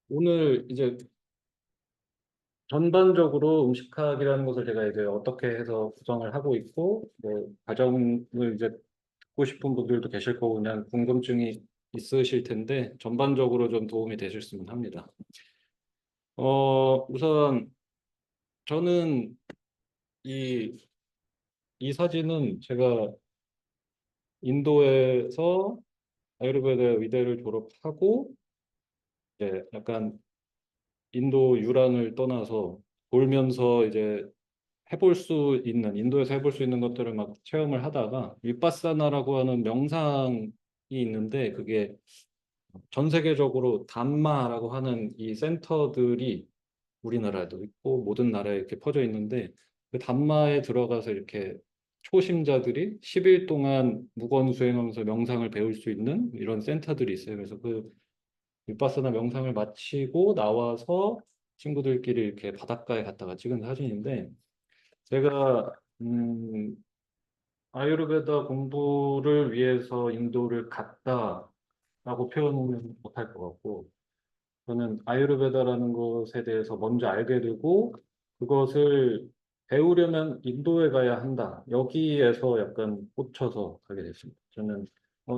오늘 이제 전반적으로 음식학이라는 것을 제가 이제 어떻게 해서 구성을 하고 있고, 뭐, 과정을 이제 듣고 싶은 분들도 계실 거고, 그냥 궁금증이 있으실 텐데, 전반적으로 좀 도움이 되셨으면 합니다. 우선 저는 이, 이 사진은 제가 인도에서 아유르베다 의대를 졸업하고, 이제 약간 인도 유랑을 떠나서 돌면서 이제 인도에서 해볼 수 있는 것들을 막 체험을 하다가 윗바사나라고 하는 명상이 있는데 그게 전 세계적으로 담마라고 하는 이 센터들이 우리나라에도 있고 모든 나라에 이렇게 퍼져 있는데 그 담마에 들어가서 이렇게 초심자들이 10일 동안 무건 수행하면서 명상을 배울 수 있는 이런 센터들이 있어요. 그래서 그 윗바사나 명상을 마치고 나와서 친구들끼리 이렇게 바닷가에 갔다가 찍은 사진인데 제가 아유르베다 공부를 위해서 인도를 갔다라고 표현은 못할 것 같고, 저는 아유르베다라는 것에 대해서 먼저 알게 되고, 그것을 배우려면 인도에 가야 한다. 여기에서 약간 꽂혀서 가게 됐습니다. 저는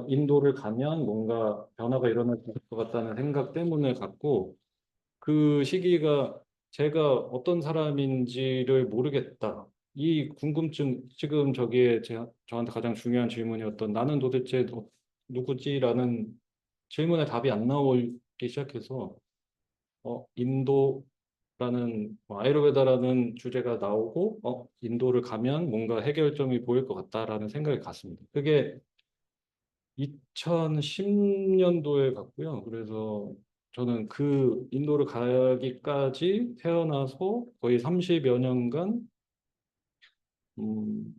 인도를 가면 뭔가 변화가 일어날 것 같다는 생각 때문에 갔고, 그 시기가 제가 어떤 사람인지를 모르겠다. 이 궁금증, 지금 저기에 저한테 가장 중요한 질문이었던 나는 도대체 누구지라는 질문에 답이 안 나오기 시작해서 인도라는 아유르베다라는 주제가 나오고 인도를 가면 뭔가 해결점이 보일 것 같다라는 생각이 갔습니다. 그게 2010년도에 갔고요. 그래서 저는 그 인도를 가기까지 태어나서 거의 30여 년간 음,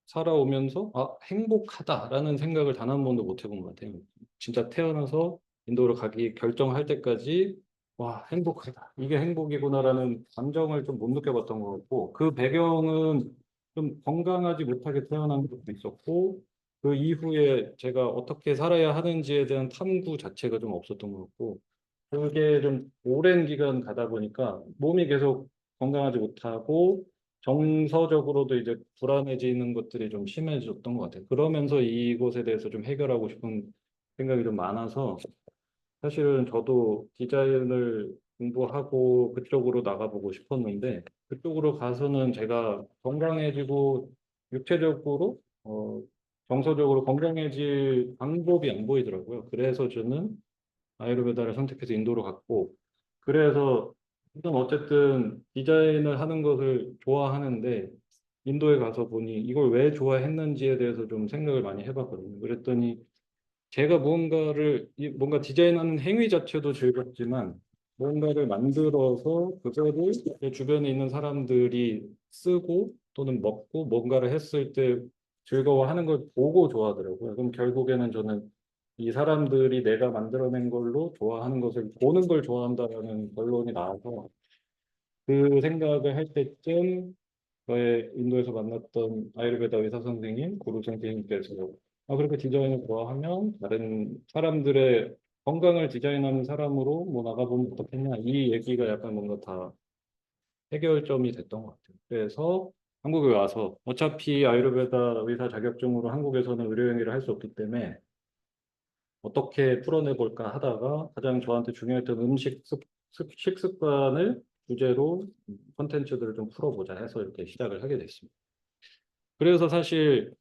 살아오면서 행복하다라는 생각을 단 한 번도 못 해본 것 같아요. 진짜 태어나서 인도를 가기 결정할 때까지 와, 행복하다. 이게 행복이구나라는 감정을 좀 못 느껴봤던 것 같고 그 배경은 좀 건강하지 못하게 태어난 것도 있었고 그 이후에 제가 어떻게 살아야 하는지에 대한 탐구 자체가 좀 없었던 것 같고 그게 좀 오랜 기간 가다 보니까 몸이 계속 건강하지 못하고 정서적으로도 이제 불안해지는 것들이 좀 심해졌던 것 같아요. 그러면서 이곳에 대해서 좀 해결하고 싶은 생각이 좀 많아서 사실은 저도 디자인을 공부하고 그쪽으로 나가보고 싶었는데 그쪽으로 가서는 제가 건강해지고 육체적으로 정서적으로 건강해질 방법이 안 보이더라고요. 그래서 저는 아유르베다를 선택해서 인도로 갔고 그래서 지금 어쨌든 디자인을 하는 것을 좋아하는데 인도에 가서 보니 이걸 왜 좋아했는지에 대해서 좀 생각을 많이 해봤거든요. 그랬더니 제가 뭔가 디자인하는 행위 자체도 즐겁지만 뭔가를 만들어서 그거를 제 주변에 있는 사람들이 쓰고 또는 먹고 뭔가를 했을 때 즐거워하는 걸 보고 좋아하더라고요. 그럼 결국에는 저는 이 사람들이 내가 만들어낸 걸로 좋아하는 것을 보는 걸 좋아한다는 결론이 나와서 그 생각을 할 때쯤 저의 인도에서 만났던 아유르베다 의사 선생님, 구루 선생님께서 그렇게 디자인을 좋아하면 다른 사람들의 건강을 디자인하는 사람으로 뭐 나가보면 어떻겠냐 이 얘기가 약간 뭔가 다 해결점이 됐던 것 같아요. 그래서 한국에 와서 어차피 아유르베다 의사 자격증으로 한국에서는 의료 행위를 할 수 없기 때문에 어떻게 풀어내 볼까 하다가 가장 저한테 중요했던 식습관을 주제로 콘텐츠들을 좀 풀어보자 해서 이렇게 시작을 하게 됐습니다. 그래서 사실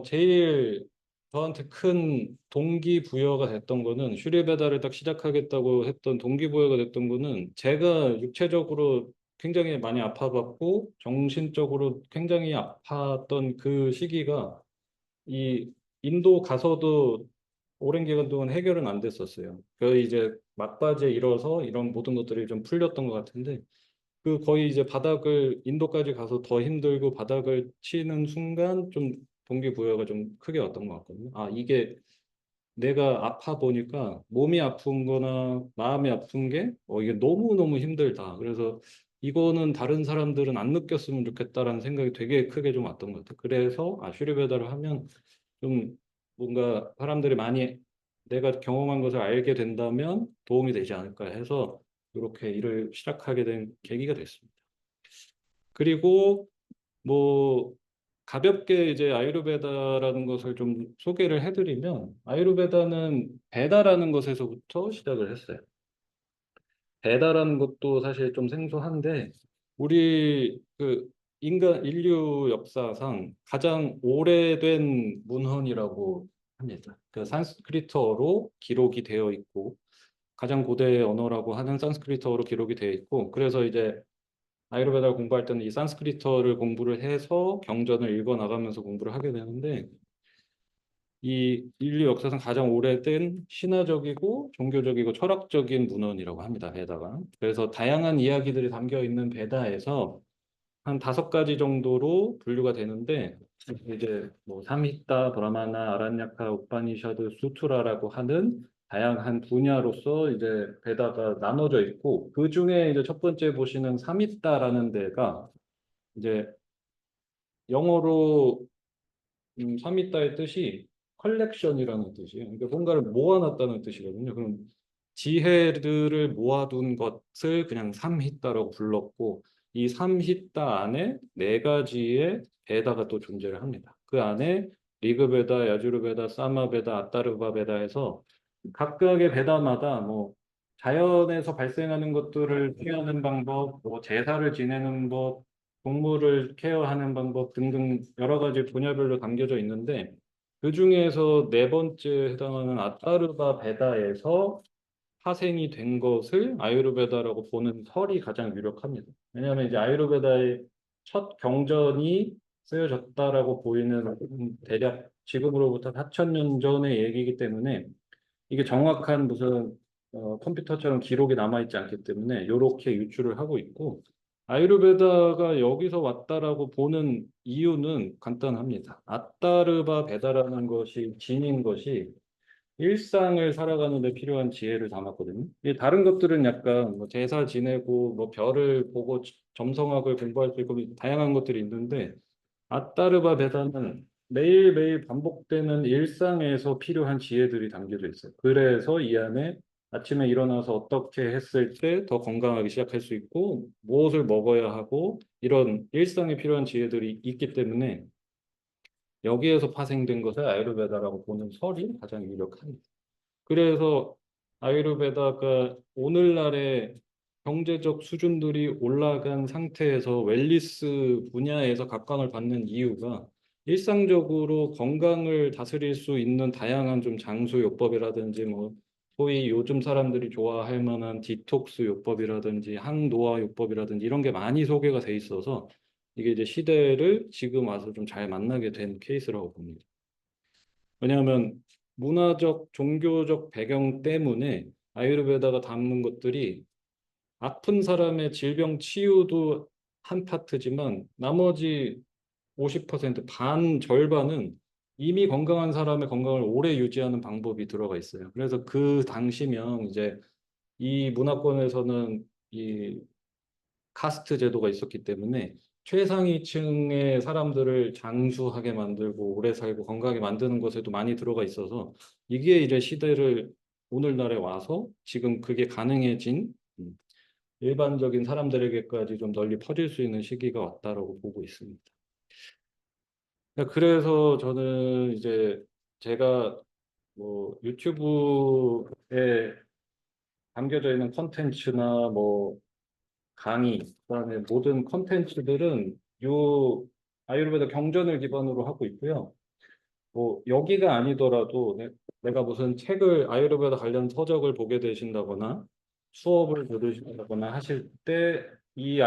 제일 저한테 큰 동기부여가 됐던 거는 슈리 배달을 딱 시작하겠다고 했던 동기부여가 됐던 거는 제가 육체적으로 굉장히 많이 아파봤고 정신적으로 굉장히 아팠던 그 시기가 이 인도 가서도 오랜 기간 동안 해결은 안 됐었어요. 그 이제 막바지에 이뤄서 이런 모든 것들이 좀 풀렸던 것 같은데 그 거의 이제 바닥을 인도까지 가서 더 힘들고 바닥을 치는 순간 좀 동기부여가 좀 크게 왔던 것 같거든요. 이게 내가 아파 보니까 몸이 아픈 거나 마음이 아픈 게 이게 너무너무 힘들다. 그래서 이거는 다른 사람들은 안 느꼈으면 좋겠다라는 생각이 되게 크게 좀 왔던 것 같아요. 그래서 슈리 배달을 하면 좀 뭔가 사람들이 많이 내가 경험한 것을 알게 된다면 도움이 되지 않을까 해서 이렇게 일을 시작하게 된 계기가 됐습니다. 그리고 뭐 가볍게 이제 아유르베다라는 것을 좀 소개를 해드리면 아유르베다는 배다라는 것에서부터 시작을 했어요. 배다라는 것도 사실 좀 생소한데 우리 그 인류 역사상 가장 오래된 문헌이라고 합니다. 그 산스크리트어로 기록이 되어 있고 가장 고대 언어라고 하는 산스크리트어로 기록이 되어 있고 그래서 이제 아유르베다를 공부할 때는 이 산스크리트어를 공부를 해서 경전을 읽어 나가면서 공부를 하게 되는데 이 인류 역사상 가장 오래된 신화적이고 종교적이고 철학적인 문헌이라고 합니다. 베다가. 그래서 다양한 이야기들이 담겨 있는 베다에서 한 5가지 정도로 분류가 되는데 이제 뭐 삼히타, 브라마나, 아란야카, 우파니샤드, 수트라라고 하는 다양한 분야로서 이제 베다가 나눠져 있고 그 중에 이제 첫 번째 보시는 삼히타라는 데가 이제 영어로 삼위따의 뜻이 컬렉션이라는 뜻이에요. 그러니까 뭔가를 모아놨다는 뜻이거든요. 그럼 지혜들을 모아둔 것을 그냥 삼히따라고 불렀고 이 삼히따 안에 4가지의 베다가 또 존재를 합니다. 그 안에 리그베다, 야주르베다, 사마베다, 아따르바베다 해서 각각의 베다마다 뭐 자연에서 발생하는 것들을 피하는 방법, 뭐 제사를 지내는 법, 동물을 케어하는 방법 등등 여러 가지 분야별로 담겨져 있는데 그 중에서 4번째 해당하는 아타르바 베다에서 파생이 된 것을 아유르베다라고 보는 설이 가장 유력합니다. 왜냐하면 이제 아유르베다의 첫 경전이 쓰여졌다라고 보이는 대략 지금으로부터 4,000년 전의 얘기이기 때문에 이게 정확한 무슨 컴퓨터처럼 기록이 남아있지 않기 때문에 이렇게 유추를 하고 있고 아유르베다가 여기서 왔다라고 보는 이유는 간단합니다. 아따르바 베다라는 것이 지닌 것이 일상을 살아가는 데 필요한 지혜를 담았거든요. 이 다른 것들은 약간 뭐 제사 지내고 뭐 별을 보고 점성학을 공부할 수 있고 다양한 것들이 있는데 아따르바 베다는 매일매일 반복되는 일상에서 필요한 지혜들이 담겨져 있어요. 그래서 이 안에 아침에 일어나서 어떻게 했을 때 더 건강하게 시작할 수 있고 무엇을 먹어야 하고 이런 일상에 필요한 지혜들이 있기 때문에 여기에서 파생된 것을 아유르베다라고 보는 설이 가장 유력합니다. 그래서 아유르베다가 오늘날의 경제적 수준들이 올라간 상태에서 웰니스 분야에서 각광을 받는 이유가 일상적으로 건강을 다스릴 수 있는 다양한 좀 장수 요법이라든지 뭐 소위 요즘 사람들이 좋아할 만한 디톡스 요법이라든지 항노화 요법이라든지 이런 게 많이 소개가 돼 있어서 이게 이제 시대를 지금 와서 좀 잘 만나게 된 케이스라고 봅니다. 왜냐하면 문화적, 종교적 배경 때문에 아유르베다가 담는 것들이 아픈 사람의 질병 치유도 한 파트지만 나머지 50%반 절반은 이미 건강한 사람의 건강을 오래 유지하는 방법이 들어가 있어요. 그래서 그 당시면 이제 이 문화권에서는 이 카스트 제도가 있었기 때문에 최상위층의 사람들을 장수하게 만들고 오래 살고 건강하게 만드는 것에도 많이 들어가 있어서 이게 이제 시대를 오늘날에 와서 지금 그게 가능해진 일반적인 사람들에게까지 좀 널리 퍼질 수 있는 시기가 왔다라고 보고 있습니다. 그래서 저는 이제 제가 뭐 유튜브에 담겨져 있는 컨텐츠나 뭐 강의, 그다음에 모든 컨텐츠들은 요 아유르베다 경전을 기반으로 하고 있고요. 뭐 여기가 아니더라도 내가 무슨 책을 아유르베다 관련 서적을 보게 되신다거나 수업을 들으신다거나 하실 때 이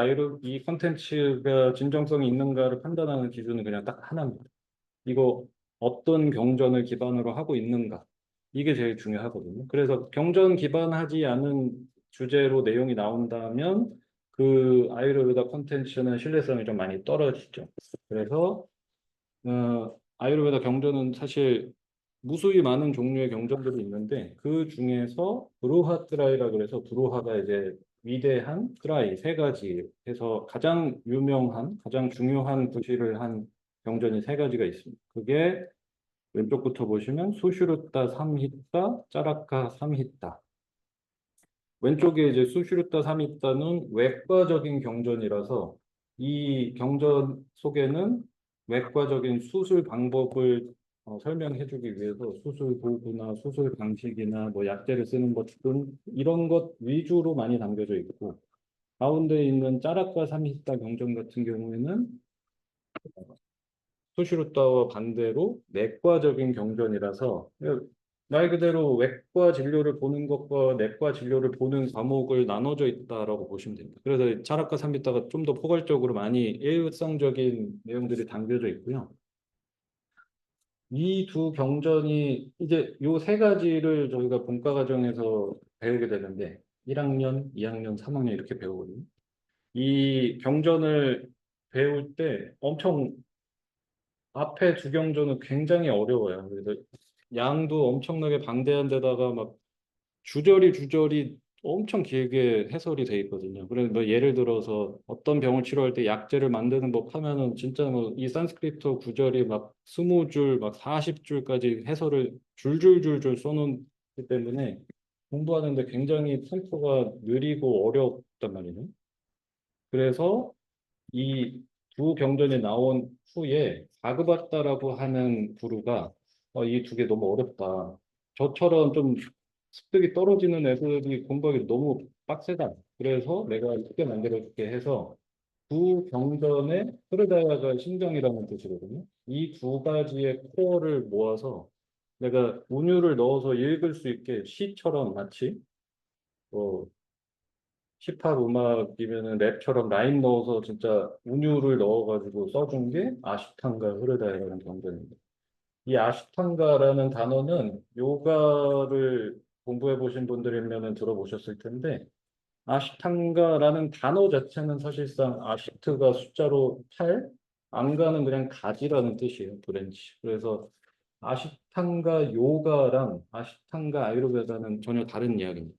컨텐츠가 진정성이 있는가를 판단하는 기준은 그냥 딱 하나입니다. 이거 어떤 경전을 기반으로 하고 있는가? 이게 제일 중요하거든요. 그래서 경전 기반하지 않은 주제로 내용이 나온다면 그 아유르베다 콘텐츠는 신뢰성이 좀 많이 떨어지죠. 그래서 아유르베다 경전은 사실 무수히 많은 종류의 경전들이 있는데 그 중에서 브루하 트라이라 그래서 브루하가 이제 위대한 트라이 3가지 해서 가장 유명한 가장 중요한 구실을 한 경전이 3가지가 있습니다. 그게 왼쪽부터 보시면 수슈루따 삼히따 짜라카 삼히따. 왼쪽에 이제 수슈루따 삼히따는 외과적인 경전이라서 이 경전 속에는 외과적인 수술 방법을 설명해주기 위해서 수술 도구나 수술 방식이나 뭐 약제를 쓰는 것 등 이런 것 위주로 많이 담겨져 있고 가운데 있는 짜라카 삼히따 경전 같은 경우에는 수시루따와 반대로 내과적인 경전이라서 말 그대로 외과 진료를 보는 것과 내과 진료를 보는 과목을 나눠져 있다라고 보시면 됩니다. 그래서 차라과 삼비따가 좀 더 포괄적으로 많이 일상적인 내용들이 담겨져 있고요. 이 두 경전이 이제 요 세 가지를 저희가 본과 과정에서 배우게 되는데 1학년, 2학년, 3학년 이렇게 배우거든요. 이 경전을 배울 때 엄청 앞에 두 경조는 굉장히 어려워요. 그래서 양도 엄청나게 방대한 데다가 막 주저리 주저리 엄청 길게 해설이 돼 있거든요. 그래서 뭐 예를 들어서 어떤 병을 치료할 때 약제를 만드는 법 하면은 진짜 뭐 이 산스크리트 구절이 막 20줄, 막 40줄까지 해설을 줄줄줄줄 써놓기 때문에 공부하는데 굉장히 템포가 느리고 어렵단 말이에요. 그래서 이 두 경전이 나온 후에 바그바타라고 하는 부류가 이 두 개 너무 어렵다. 저처럼 좀 습득이 떨어지는 애들이 공부하기 너무 빡세다. 그래서 내가 쉽게 만들어줄게 해서 두 경전의 흐르다야가 심정이라는 뜻이거든요. 이 두 가지의 코어를 모아서 내가 운율을 넣어서 읽을 수 있게 시처럼 마치 뭐 힙합 음악이면은 랩처럼 라임 넣어서 진짜 운율을 넣어가지고 써준 게 아시탄가 흐르다라는 경전입니다. 이 아시탄가라는 단어는 요가를 공부해 보신 분들이면은 들어보셨을 텐데 아시탄가라는 단어 자체는 사실상 아시트가 숫자로 8, 안가는 그냥 가지라는 뜻이에요. 브랜치. 그래서 아시탄가 요가랑 아시탄가 아유르베다는 전혀 다른 이야기입니다.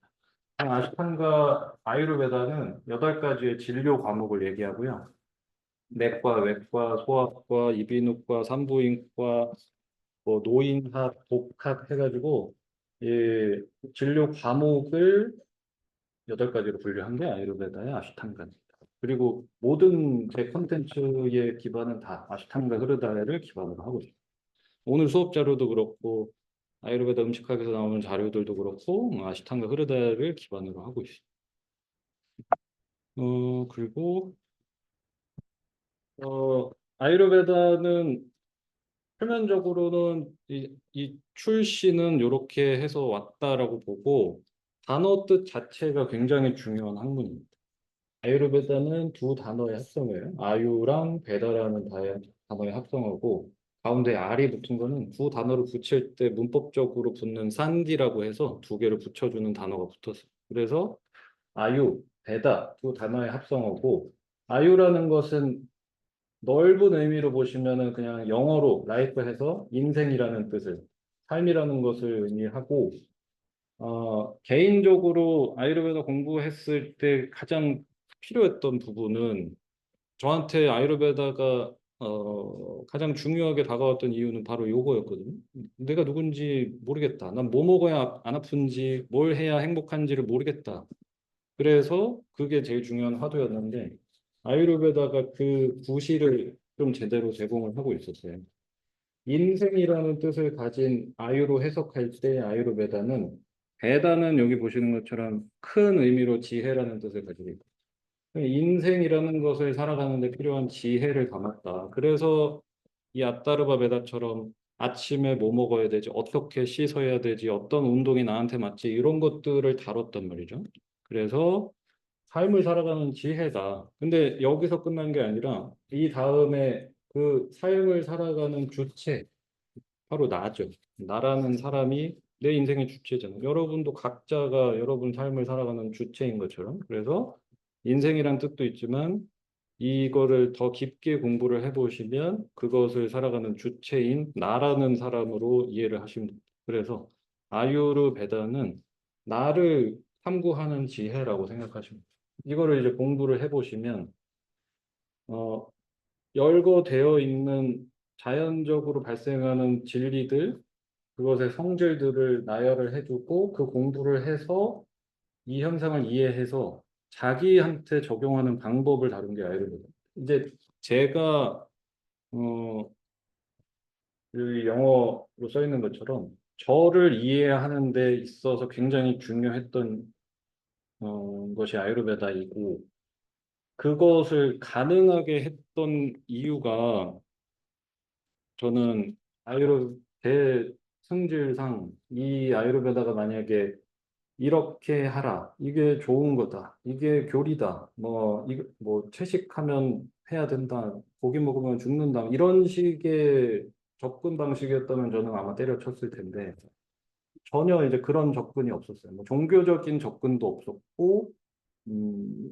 아시탄가 아유르베다는 8가지의 진료 과목을 얘기하고요. 내과, 외과, 소아과, 이비인후과, 산부인과, 뭐 노인학, 복학 해가지고 이 진료 과목을 8가지로 분류한 게 아유르베다의 아시탄가입니다. 그리고 모든 제 컨텐츠의 기반은 다 아시탄가 흐르다를 기반으로 하고 있습니다. 오늘 수업 자료도 그렇고 아유르베다 음식학에서 나오는 자료들도 그렇고 아시탄가 흐르다를 기반으로 하고 있습니다. 그리고 아유르베다는 표면적으로는 이 출시는 이렇게 해서 왔다라고 보고 단어 뜻 자체가 굉장히 중요한 학문입니다. 아유르베다는 두 단어의 합성어예요. 아유랑 베다라는 단어의 합성어고 가운데 알이 붙은 거는 두 단어를 붙일 때 문법적으로 붙는 산디라고 해서 두 개를 붙여주는 단어가 붙었어요. 그래서 아유, 베다 두 단어의 합성어고 아유라는 것은 넓은 의미로 보시면은 그냥 영어로 라이프 해서 인생이라는 뜻을 삶이라는 것을 의미하고 개인적으로 아유르베다 공부했을 때 가장 필요했던 부분은 저한테 아유르베다가 가장 중요하게 다가왔던 이유는 바로 요거였거든요. 내가 누군지 모르겠다. 난 뭐 먹어야 안 아픈지, 뭘 해야 행복한지를 모르겠다. 그래서 그게 제일 중요한 화두였는데 아유르베다가 그 구실을 좀 제대로 제공을 하고 있었어요. 인생이라는 뜻을 가진 아유로 해석할 때 아유르베다는 베다는 여기 보시는 것처럼 큰 의미로 지혜라는 뜻을 가지고 있고 인생이라는 것을 살아가는 데 필요한 지혜를 담았다. 그래서 이 아따르바 베다처럼 아침에 뭐 먹어야 되지, 어떻게 씻어야 되지, 어떤 운동이 나한테 맞지 이런 것들을 다뤘단 말이죠. 그래서 삶을 살아가는 지혜다. 근데 여기서 끝난 게 아니라 이 다음에 그 삶을 살아가는 주체, 바로 나죠. 나라는 사람이 내 인생의 주체잖아요. 여러분도 각자가 여러분 삶을 살아가는 주체인 것처럼. 그래서 인생이란 뜻도 있지만 이거를 더 깊게 공부를 해보시면 그것을 살아가는 주체인 나라는 사람으로 이해를 하시면 됩니다. 그래서 아유르 베다는 나를 탐구하는 지혜라고 생각하시면 돼요. 이거를 이제 공부를 해보시면 어, 열거되어 있는 자연적으로 발생하는 진리들, 그것의 성질들을 나열을 해주고 그 공부를 해서 이 현상을 이해해서 자기한테 적용하는 방법을 다룬 게 아이르베다. 이제 제가 그 영어로 써 있는 것처럼 저를 이해하는 데 있어서 굉장히 중요했던 것이 아유르베다이고 그것을 가능하게 했던 이유가 저는 아유르 대승질상 이 아유르베다가 만약에 이렇게 하라. 이게 좋은 거다. 이게 교리다. 뭐 채식하면 해야 된다. 고기 먹으면 죽는다. 이런 식의 접근 방식이었다면 저는 아마 때려쳤을 텐데 전혀 이제 그런 접근이 없었어요. 뭐 종교적인 접근도 없었고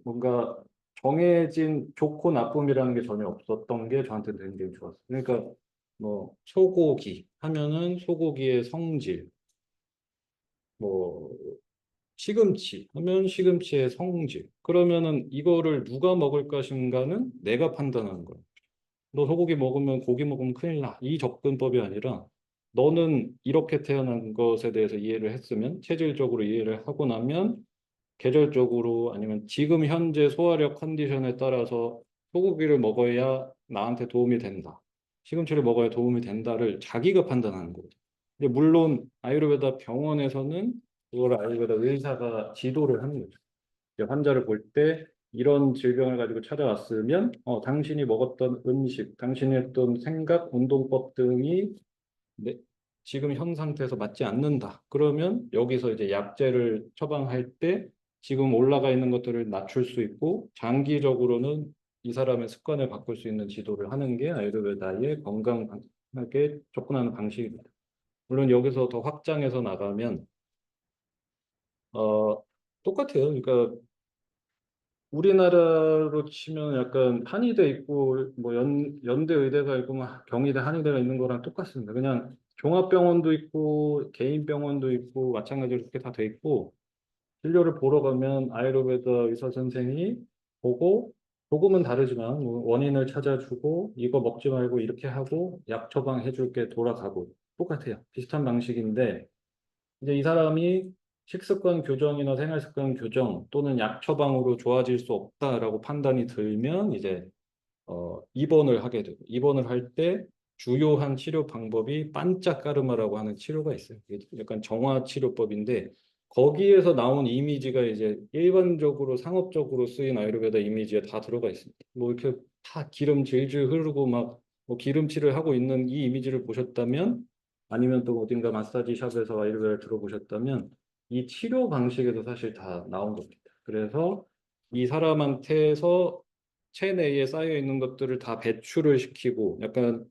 뭔가 정해진 좋고 나쁨이라는 게 전혀 없었던 게 저한테는 굉장히 좋았어요. 그러니까 뭐 소고기 하면은 소고기의 성질, 뭐 시금치 하면 시금치의 성질. 그러면은 이거를 누가 먹을 것인가는 내가 판단하는 거야. 너 소고기 먹으면 고기 먹으면 큰일 나. 이 접근법이 아니라 너는 이렇게 태어난 것에 대해서 이해를 했으면 체질적으로 이해를 하고 나면 계절적으로 아니면 지금 현재 소화력 컨디션에 따라서 소고기를 먹어야 나한테 도움이 된다. 시금치를 먹어야 도움이 된다를 자기가 판단하는 거죠. 근데 물론 아유르베다 병원에서는 그걸 아유르베다 의사가 지도를 하는 거죠. 이제 환자를 볼 때 이런 질병을 가지고 찾아왔으면 당신이 먹었던 음식, 당신이 했던 생각, 운동법 등이 네, 지금 현 상태에서 맞지 않는다. 그러면 여기서 이제 약제를 처방할 때 지금 올라가 있는 것들을 낮출 수 있고 장기적으로는 이 사람의 습관을 바꿀 수 있는 지도를 하는 게 아유르베다의 건강하게 접근하는 방식입니다. 물론 여기서 더 확장해서 나가면 어, 똑같아요. 그러니까 우리나라로 치면 약간 한의대 있고 뭐 연대 의대가 있고 뭐 경희대 한의대가 있는 거랑 똑같습니다. 그냥 종합병원도 있고 개인 병원도 있고 마찬가지로 그렇게 다 돼 있고 진료를 보러 가면 아유르베다 의사 선생이 보고 조금은 다르지만 뭐 원인을 찾아주고 이거 먹지 말고 이렇게 하고 약 처방해 줄게 돌아가고 똑같아요. 비슷한 방식인데 이제 이 사람이 식습관 교정이나 생활습관 교정 또는 약 처방으로 좋아질 수 없다라고 판단이 들면 이제 입원을 하게 되고 입원을 할 때 주요한 치료 방법이 반짝가르마라고 하는 치료가 있어요. 이게 약간 정화 치료법인데 거기에서 나온 이미지가 이제 일반적으로 상업적으로 쓰인 아유르베다 이미지에 다 들어가 있습니다. 뭐 이렇게 다 기름 질질 흐르고 막 뭐 기름칠을 하고 있는 이 이미지를 보셨다면 아니면 또 어딘가 마사지 샵에서 아유르베다를 들어보셨다면 이 치료 방식에도 사실 다 나온 겁니다. 그래서 이 사람한테서 체내에 쌓여 있는 것들을 다 배출을 시키고 약간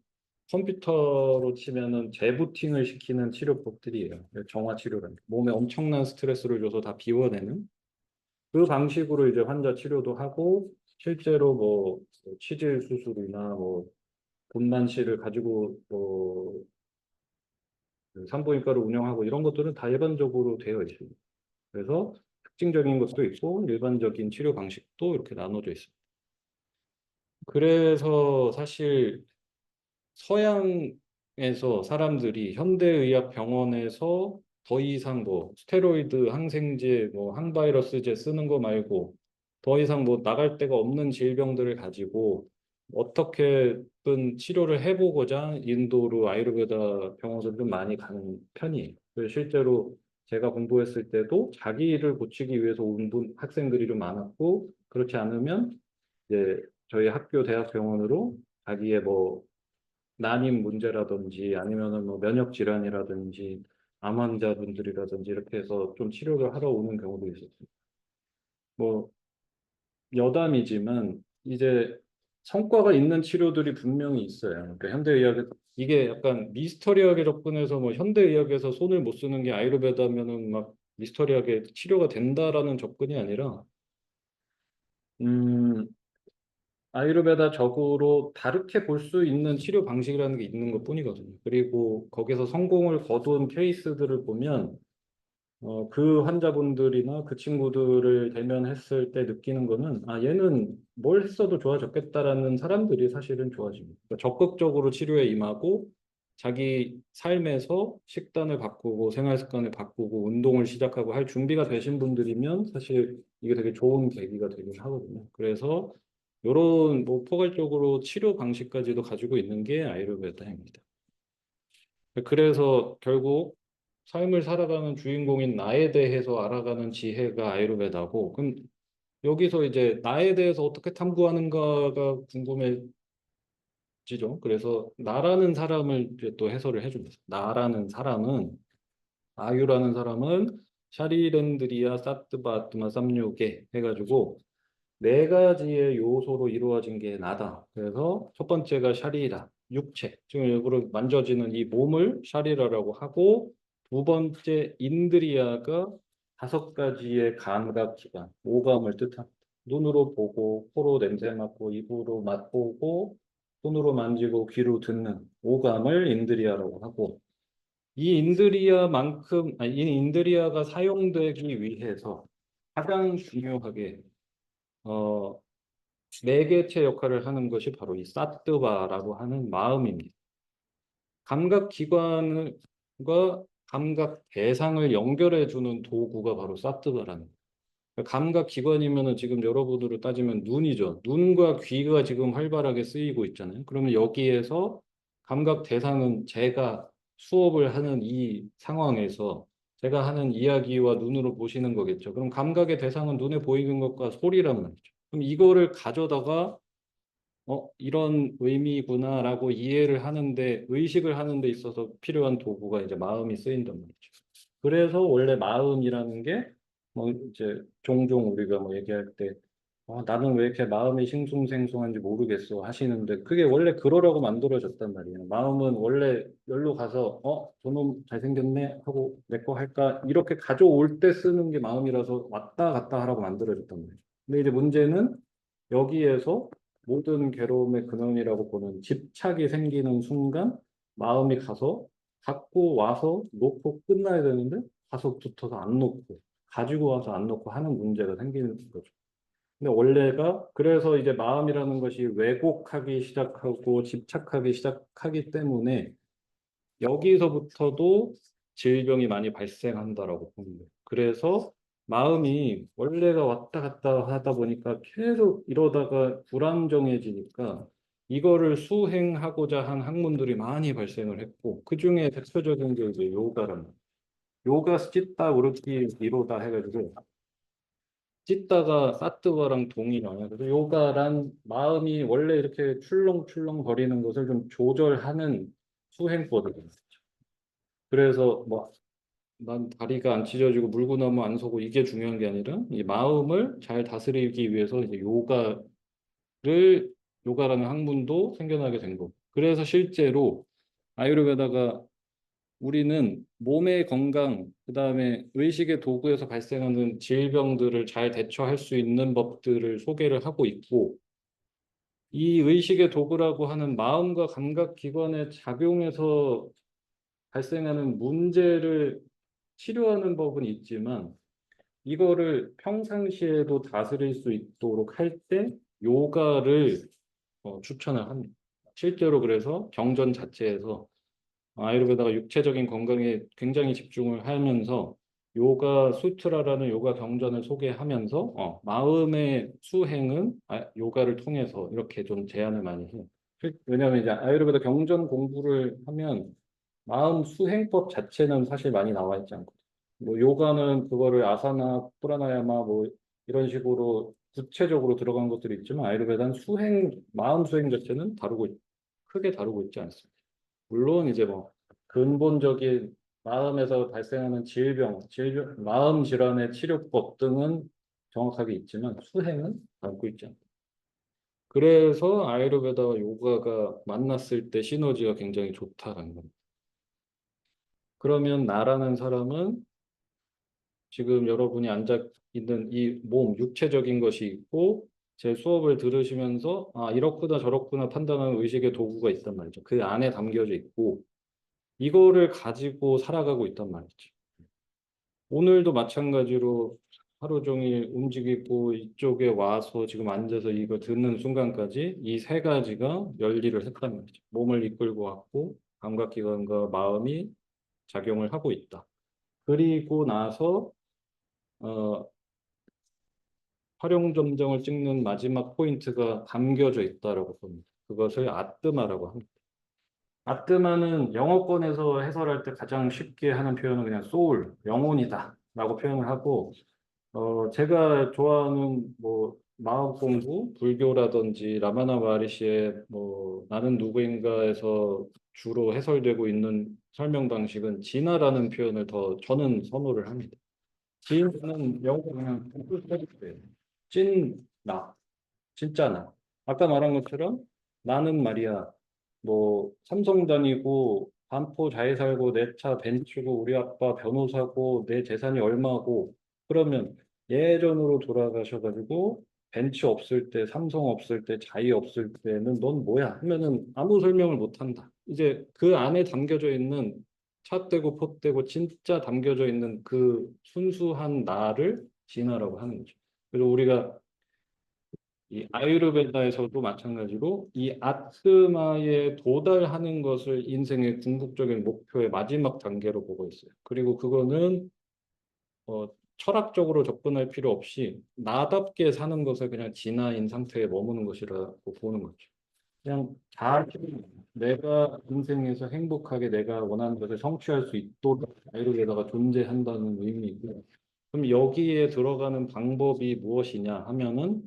컴퓨터로 치면은 재부팅을 시키는 치료법들이에요. 정화 치료라는 게. 몸에 엄청난 스트레스를 줘서 다 비워내는 그 방식으로 이제 환자 치료도 하고 실제로 뭐 치질 수술이나 뭐 분만실을 가지고 뭐 산부인과를 운영하고 이런 것들은 다 일반적으로 되어 있습니다. 그래서 특징적인 것도 있고 일반적인 치료 방식도 이렇게 나눠져 있습니다. 그래서 사실 서양에서 사람들이 현대의학 병원에서 더 이상 뭐 스테로이드, 항생제, 뭐 항바이러스제 쓰는 거 말고 더 이상 뭐 나갈 데가 없는 질병들을 가지고 어떻게든 치료를 해보고자 인도로 아유르베다 병원을 좀 많이 가는 편이에요. 그래서 실제로 제가 공부했을 때도 자기를 고치기 위해서 온 학생들이 좀 많았고 그렇지 않으면 이제 저희 학교 대학 병원으로 자기의 뭐 난임 문제라든지 아니면은 뭐 면역 질환이라든지 암 환자분들이라든지 이렇게 해서 좀 치료를 하러 오는 경우도 있었어요. 뭐 여담이지만 이제 성과가 있는 치료들이 분명히 있어요. 그러니까 현대의학에 이게 약간 미스터리하게 접근해서 뭐 현대의학에서 손을 못 쓰는 게 아유르베다면은 막 미스터리하게 치료가 된다라는 접근이 아니라 음, 아유르베다적으로 다르게 볼 수 있는 치료 방식이라는 게 있는 것 뿐이거든요. 그리고 거기서 성공을 거둔 케이스들을 보면 그 환자분들이나 그 친구들을 대면했을 때 느끼는 거는, 아, 얘는 뭘 했어도 좋아졌겠다라는 사람들이 사실은 좋아집니다. 그러니까 적극적으로 치료에 임하고, 자기 삶에서 식단을 바꾸고, 생활 습관을 바꾸고, 운동을 시작하고 할 준비가 되신 분들이면 사실 이게 되게 좋은 계기가 되긴 하거든요. 그래서 이런 뭐 포괄적으로 치료 방식까지도 가지고 있는 게 아유르베다입니다. 그래서 결국 삶을 살아가는 주인공인 나에 대해서 알아가는 지혜가 아유르베다고, 그럼 여기서 이제 나에 대해서 어떻게 탐구하는가가 궁금해지죠. 그래서 나라는 사람을 이제 또 해설을 해줍니다. 나라는 사람은, 아유라는 사람은 샤리렌드리아 사트바트마 쌈요게 해가지고 네 가지의 요소로 이루어진 게 나다. 그래서 첫 번째가 샤리라, 육체. 지금 일부러 만져지는 이 몸을 샤리라라고 하고, 두 번째 인드리아가 다섯 가지의 감각 기관, 오감을 뜻합니다. 눈으로 보고, 코로 냄새 맡고, 입으로 맛보고, 손으로 만지고, 귀로 듣는 오감을 인드리아라고 하고, 이 인드리아만큼, 아니, 이 인드리아가 사용되기 위해서 가장 중요하게 어, 매개체 역할을 하는 것이 바로 이 사뜨바라고 하는 마음입니다. 감각 기관과 감각 대상을 연결해 주는 도구가 바로 사뜨바라는 거예요. 그러니까 감각 기관이면은 지금 여러분으로 따지면 눈이죠. 눈과 귀가 지금 활발하게 쓰이고 있잖아요. 그러면 여기에서 감각 대상은 제가 수업을 하는 이 상황에서 제가 하는 이야기와 눈으로 보시는 거겠죠. 그럼 감각의 대상은 눈에 보이는 것과 소리란 말이죠. 그럼 이거를 가져다가 이런 의미구나라고 이해를 하는데, 의식을 하는 데 있어서 필요한 도구가 이제 마음이 쓰인단 말이죠. 그래서 원래 마음이라는 게, 뭐, 이제, 종종 우리가 뭐 얘기할 때, 나는 왜 이렇게 마음이 싱숭생숭한지 모르겠어 하시는데, 그게 원래 그러려고 만들어졌단 말이에요. 마음은 원래 여기로 가서, 저놈 잘생겼네 하고 내 거 할까? 이렇게 가져올 때 쓰는 게 마음이라서 왔다 갔다 하라고 만들어졌단 말이에요. 근데 이제 문제는 여기에서 모든 괴로움의 근원이라고 보는 집착이 생기는 순간 마음이 가서 갖고 와서 놓고 끝나야 되는데 가서 붙어서 안 놓고 가지고 와서 안 놓고 하는 문제가 생기는 거죠. 근데 원래가 그래서 이제 마음이라는 것이 왜곡하기 시작하고 집착하기 시작하기 때문에 여기서부터도 질병이 많이 발생한다라고 보는 거예요. 그래서 마음이 원래가 왔다 갔다 하다 보니까 계속 이러다가 불안정해지니까 이거를 수행하고자 한 학문들이 많이 발생을 했고, 그중에 대표적인 게 이제 요가라는 거예요. 요가 스치타 우르키 이로다 해가지고 찢다가 사트와랑 동일어요. 그래서 요가란 마음이 원래 이렇게 출렁출렁 거리는 것을 좀 조절하는 수행법이거든요. 그래서 뭐 난 다리가 안 찢어지고 물구나무 안 서고 이게 중요한 게 아니라 이 마음을 잘 다스리기 위해서 이제 요가라는 학문도 생겨나게 된 거고. 그래서 실제로 아유르베다가 우리는 몸의 건강, 그다음에 의식의 도구에서 발생하는 질병들을 잘 대처할 수 있는 법들을 소개를 하고 있고, 이 의식의 도구라고 하는 마음과 감각 기관의 작용에서 발생하는 문제를 치료하는 법은 있지만 이거를 평상시에도 다스릴 수 있도록 할 때 요가를 추천을 합니다. 실제로 그래서 경전 자체에서 아유르베다가 육체적인 건강에 굉장히 집중을 하면서 요가 수트라라는 요가 경전을 소개하면서 마음의 수행은 요가를 통해서 이렇게 좀 제안을 많이 해요. 왜냐하면 이제 아유르베다 경전 공부를 하면 마음 수행법 자체는 사실 많이 나와 있지 않거든요. 뭐 요가는 그거를 아사나, 프라나야마 뭐 이런 식으로 구체적으로 들어간 것들이 있지만 아유르베다는 마음 수행 자체는 크게 다루고 있지 않습니다. 물론 이제 뭐 근본적인 마음에서 발생하는 마음 질환의 치료법 등은 정확하게 있지만 수행은 담고 있지 않다. 그래서 아유르베다와 요가가 만났을 때 시너지가 굉장히 좋다라는 겁니다. 그러면 나라는 사람은 지금 여러분이 앉아 있는 이 몸, 육체적인 것이 있고 제 수업을 들으시면서 이렇구나 저렇구나 판단하는 의식의 도구가 있단 말이죠. 그 안에 담겨져 있고 이거를 가지고 살아가고 있단 말이죠. 오늘도 마찬가지로 하루 종일 움직이고 이쪽에 와서 지금 앉아서 이거 듣는 순간까지 이 세 가지가 열일을 했단 말이죠. 몸을 이끌고 왔고 감각기관과 마음이 작용을 하고 있다. 그리고 나서 어, 활용점정을 찍는 마지막 포인트가 담겨져 있다라고 봅니다. 그것을 아뜨마라고 합니다. 아뜨마는 영어권에서 해설할 때 가장 쉽게 하는 표현은 그냥 소울, 영혼이다 라고 표현을 하고 제가 좋아하는 뭐 마음 공부, 불교라든지 라마나 마하리시의 뭐 나는 누구인가에서 주로 해설되고 있는 설명 방식은 진화라는 표현을 더 저는 선호를 합니다. 진은 영어로 그냥 찐 나, 진짜 나. 아까 말한 것처럼 나는 말이야 뭐 삼성 다니고 반포 잘 살고 내 차 벤츠고 우리 아빠 변호사고 내 재산이 얼마고 그러면 예전으로 돌아가셔가지고 벤츠 없을 때 삼성 없을 때 자이 없을 때는 넌 뭐야 하면은 아무 설명을 못 한다. 이제 그 안에 담겨져 있는 찻대고 폿대고 진짜 담겨져 있는 그 순수한 나를 진화라고 하는 거죠. 그래서 우리가 이 아유르베다에서도 마찬가지로 이 아트마에 도달하는 것을 인생의 궁극적인 목표의 마지막 단계로 보고 있어요. 그리고 그거는 철학적으로 접근할 필요 없이 나답게 사는 것을 그냥 진화인 상태에 머무는 것이라고 보는 거죠. 그냥 잘 내가 인생에서 행복하게 내가 원하는 것을 성취할 수 있도록 아이르베다가 존재한다는 의미이고 그럼 여기에 들어가는 방법이 무엇이냐 하면은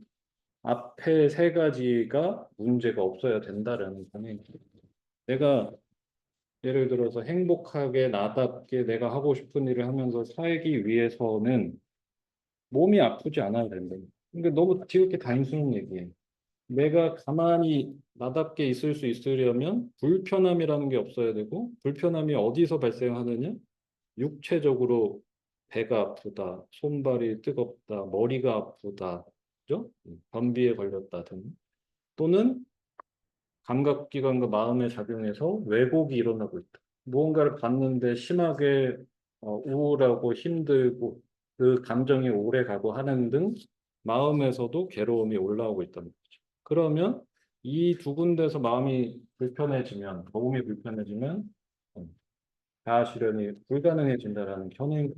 앞에 세 가지가 문제가 없어야 된다라는 방향이죠. 내가 예를 들어서 행복하게 나답게 내가 하고 싶은 일을 하면서 살기 위해서는 몸이 아프지 않아야 된다. 그러니까 너무 지극히 단순한 얘기예요. 내가 가만히 나답게 있을 수 있으려면 불편함이라는 게 없어야 되고 불편함이 어디서 발생하느냐? 육체적으로 배가 아프다, 손발이 뜨겁다, 머리가 아프다, 그죠? 변비에 걸렸다 등 또는 감각기관과 마음의 작용에서 왜곡이 일어나고 있다. 무언가를 봤는데 심하게 우울하고 힘들고 그 감정이 오래 가고 하는 등 마음에서도 괴로움이 올라오고 있다는 거죠. 그러면 이 두 군데서 마음이 불편해지면, 몸이 불편해지면 자아 실현이 불가능해진다라는 견해.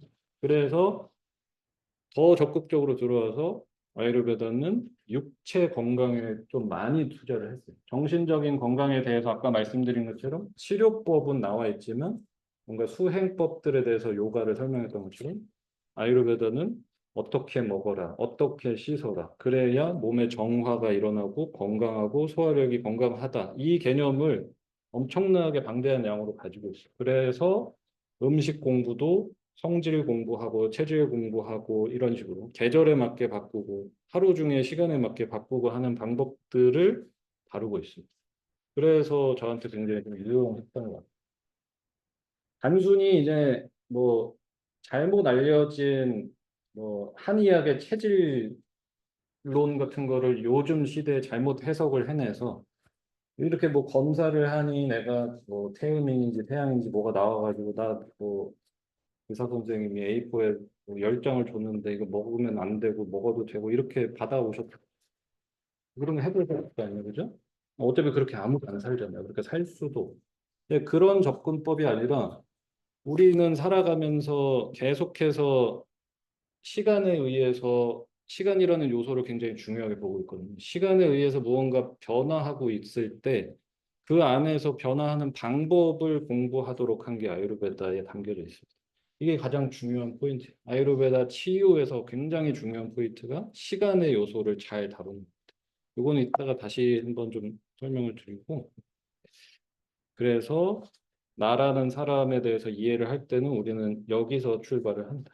그래서 더 적극적으로 들어와서 아유르베다는 육체 건강에 좀 많이 투자를 했어요. 정신적인 건강에 대해서 아까 말씀드린 것처럼 치료법은 나와 있지만 뭔가 수행법들에 대해서 요가를 설명했던 것처럼 아유르베다는 어떻게 먹어라, 어떻게 씻어라. 그래야 몸의 정화가 일어나고 건강하고 소화력이 건강하다. 이 개념을 엄청나게 방대한 양으로 가지고 있어요. 그래서 음식 공부도 성질 공부하고 체질 공부하고 이런 식으로 계절에 맞게 바꾸고 하루 중에 시간에 맞게 바꾸고 하는 방법들을 다루고 있습니다. 그래서 저한테 굉장히 좀 유용했던 것 같아요. 단순히 이제 뭐 잘못 알려진 뭐 한의학의 체질론 같은 거를 요즘 시대에 잘못 해석을 해내서 이렇게 뭐 검사를 하니 내가 뭐 태음인인지 태양인지 뭐가 나와가지고 나뭐 의사 선생님이 A4에 뭐 10장을 줬는데 이거 먹으면 안 되고 먹어도 되고 이렇게 받아오셨다. 그런 거 해볼 거 아니에요, 그죠? 어차피 그렇게 아무도 안 살잖아요. 그렇게 살 수도. 근데 그런 접근법이 아니라 우리는 살아가면서 계속해서 시간에 의해서 시간이라는 요소를 굉장히 중요하게 보고 있거든요. 시간에 의해서 무언가 변화하고 있을 때 그 안에서 변화하는 방법을 공부하도록 한 게 아유르베다에 담겨져 있습니다. 이게 가장 중요한 포인트. 아유르베다 치유에서 굉장히 중요한 포인트가 시간의 요소를 잘 다루는. 이거는 이따가 다시 한번 좀 설명을 드리고 그래서 나라는 사람에 대해서 이해를 할 때는 우리는 여기서 출발을 한다.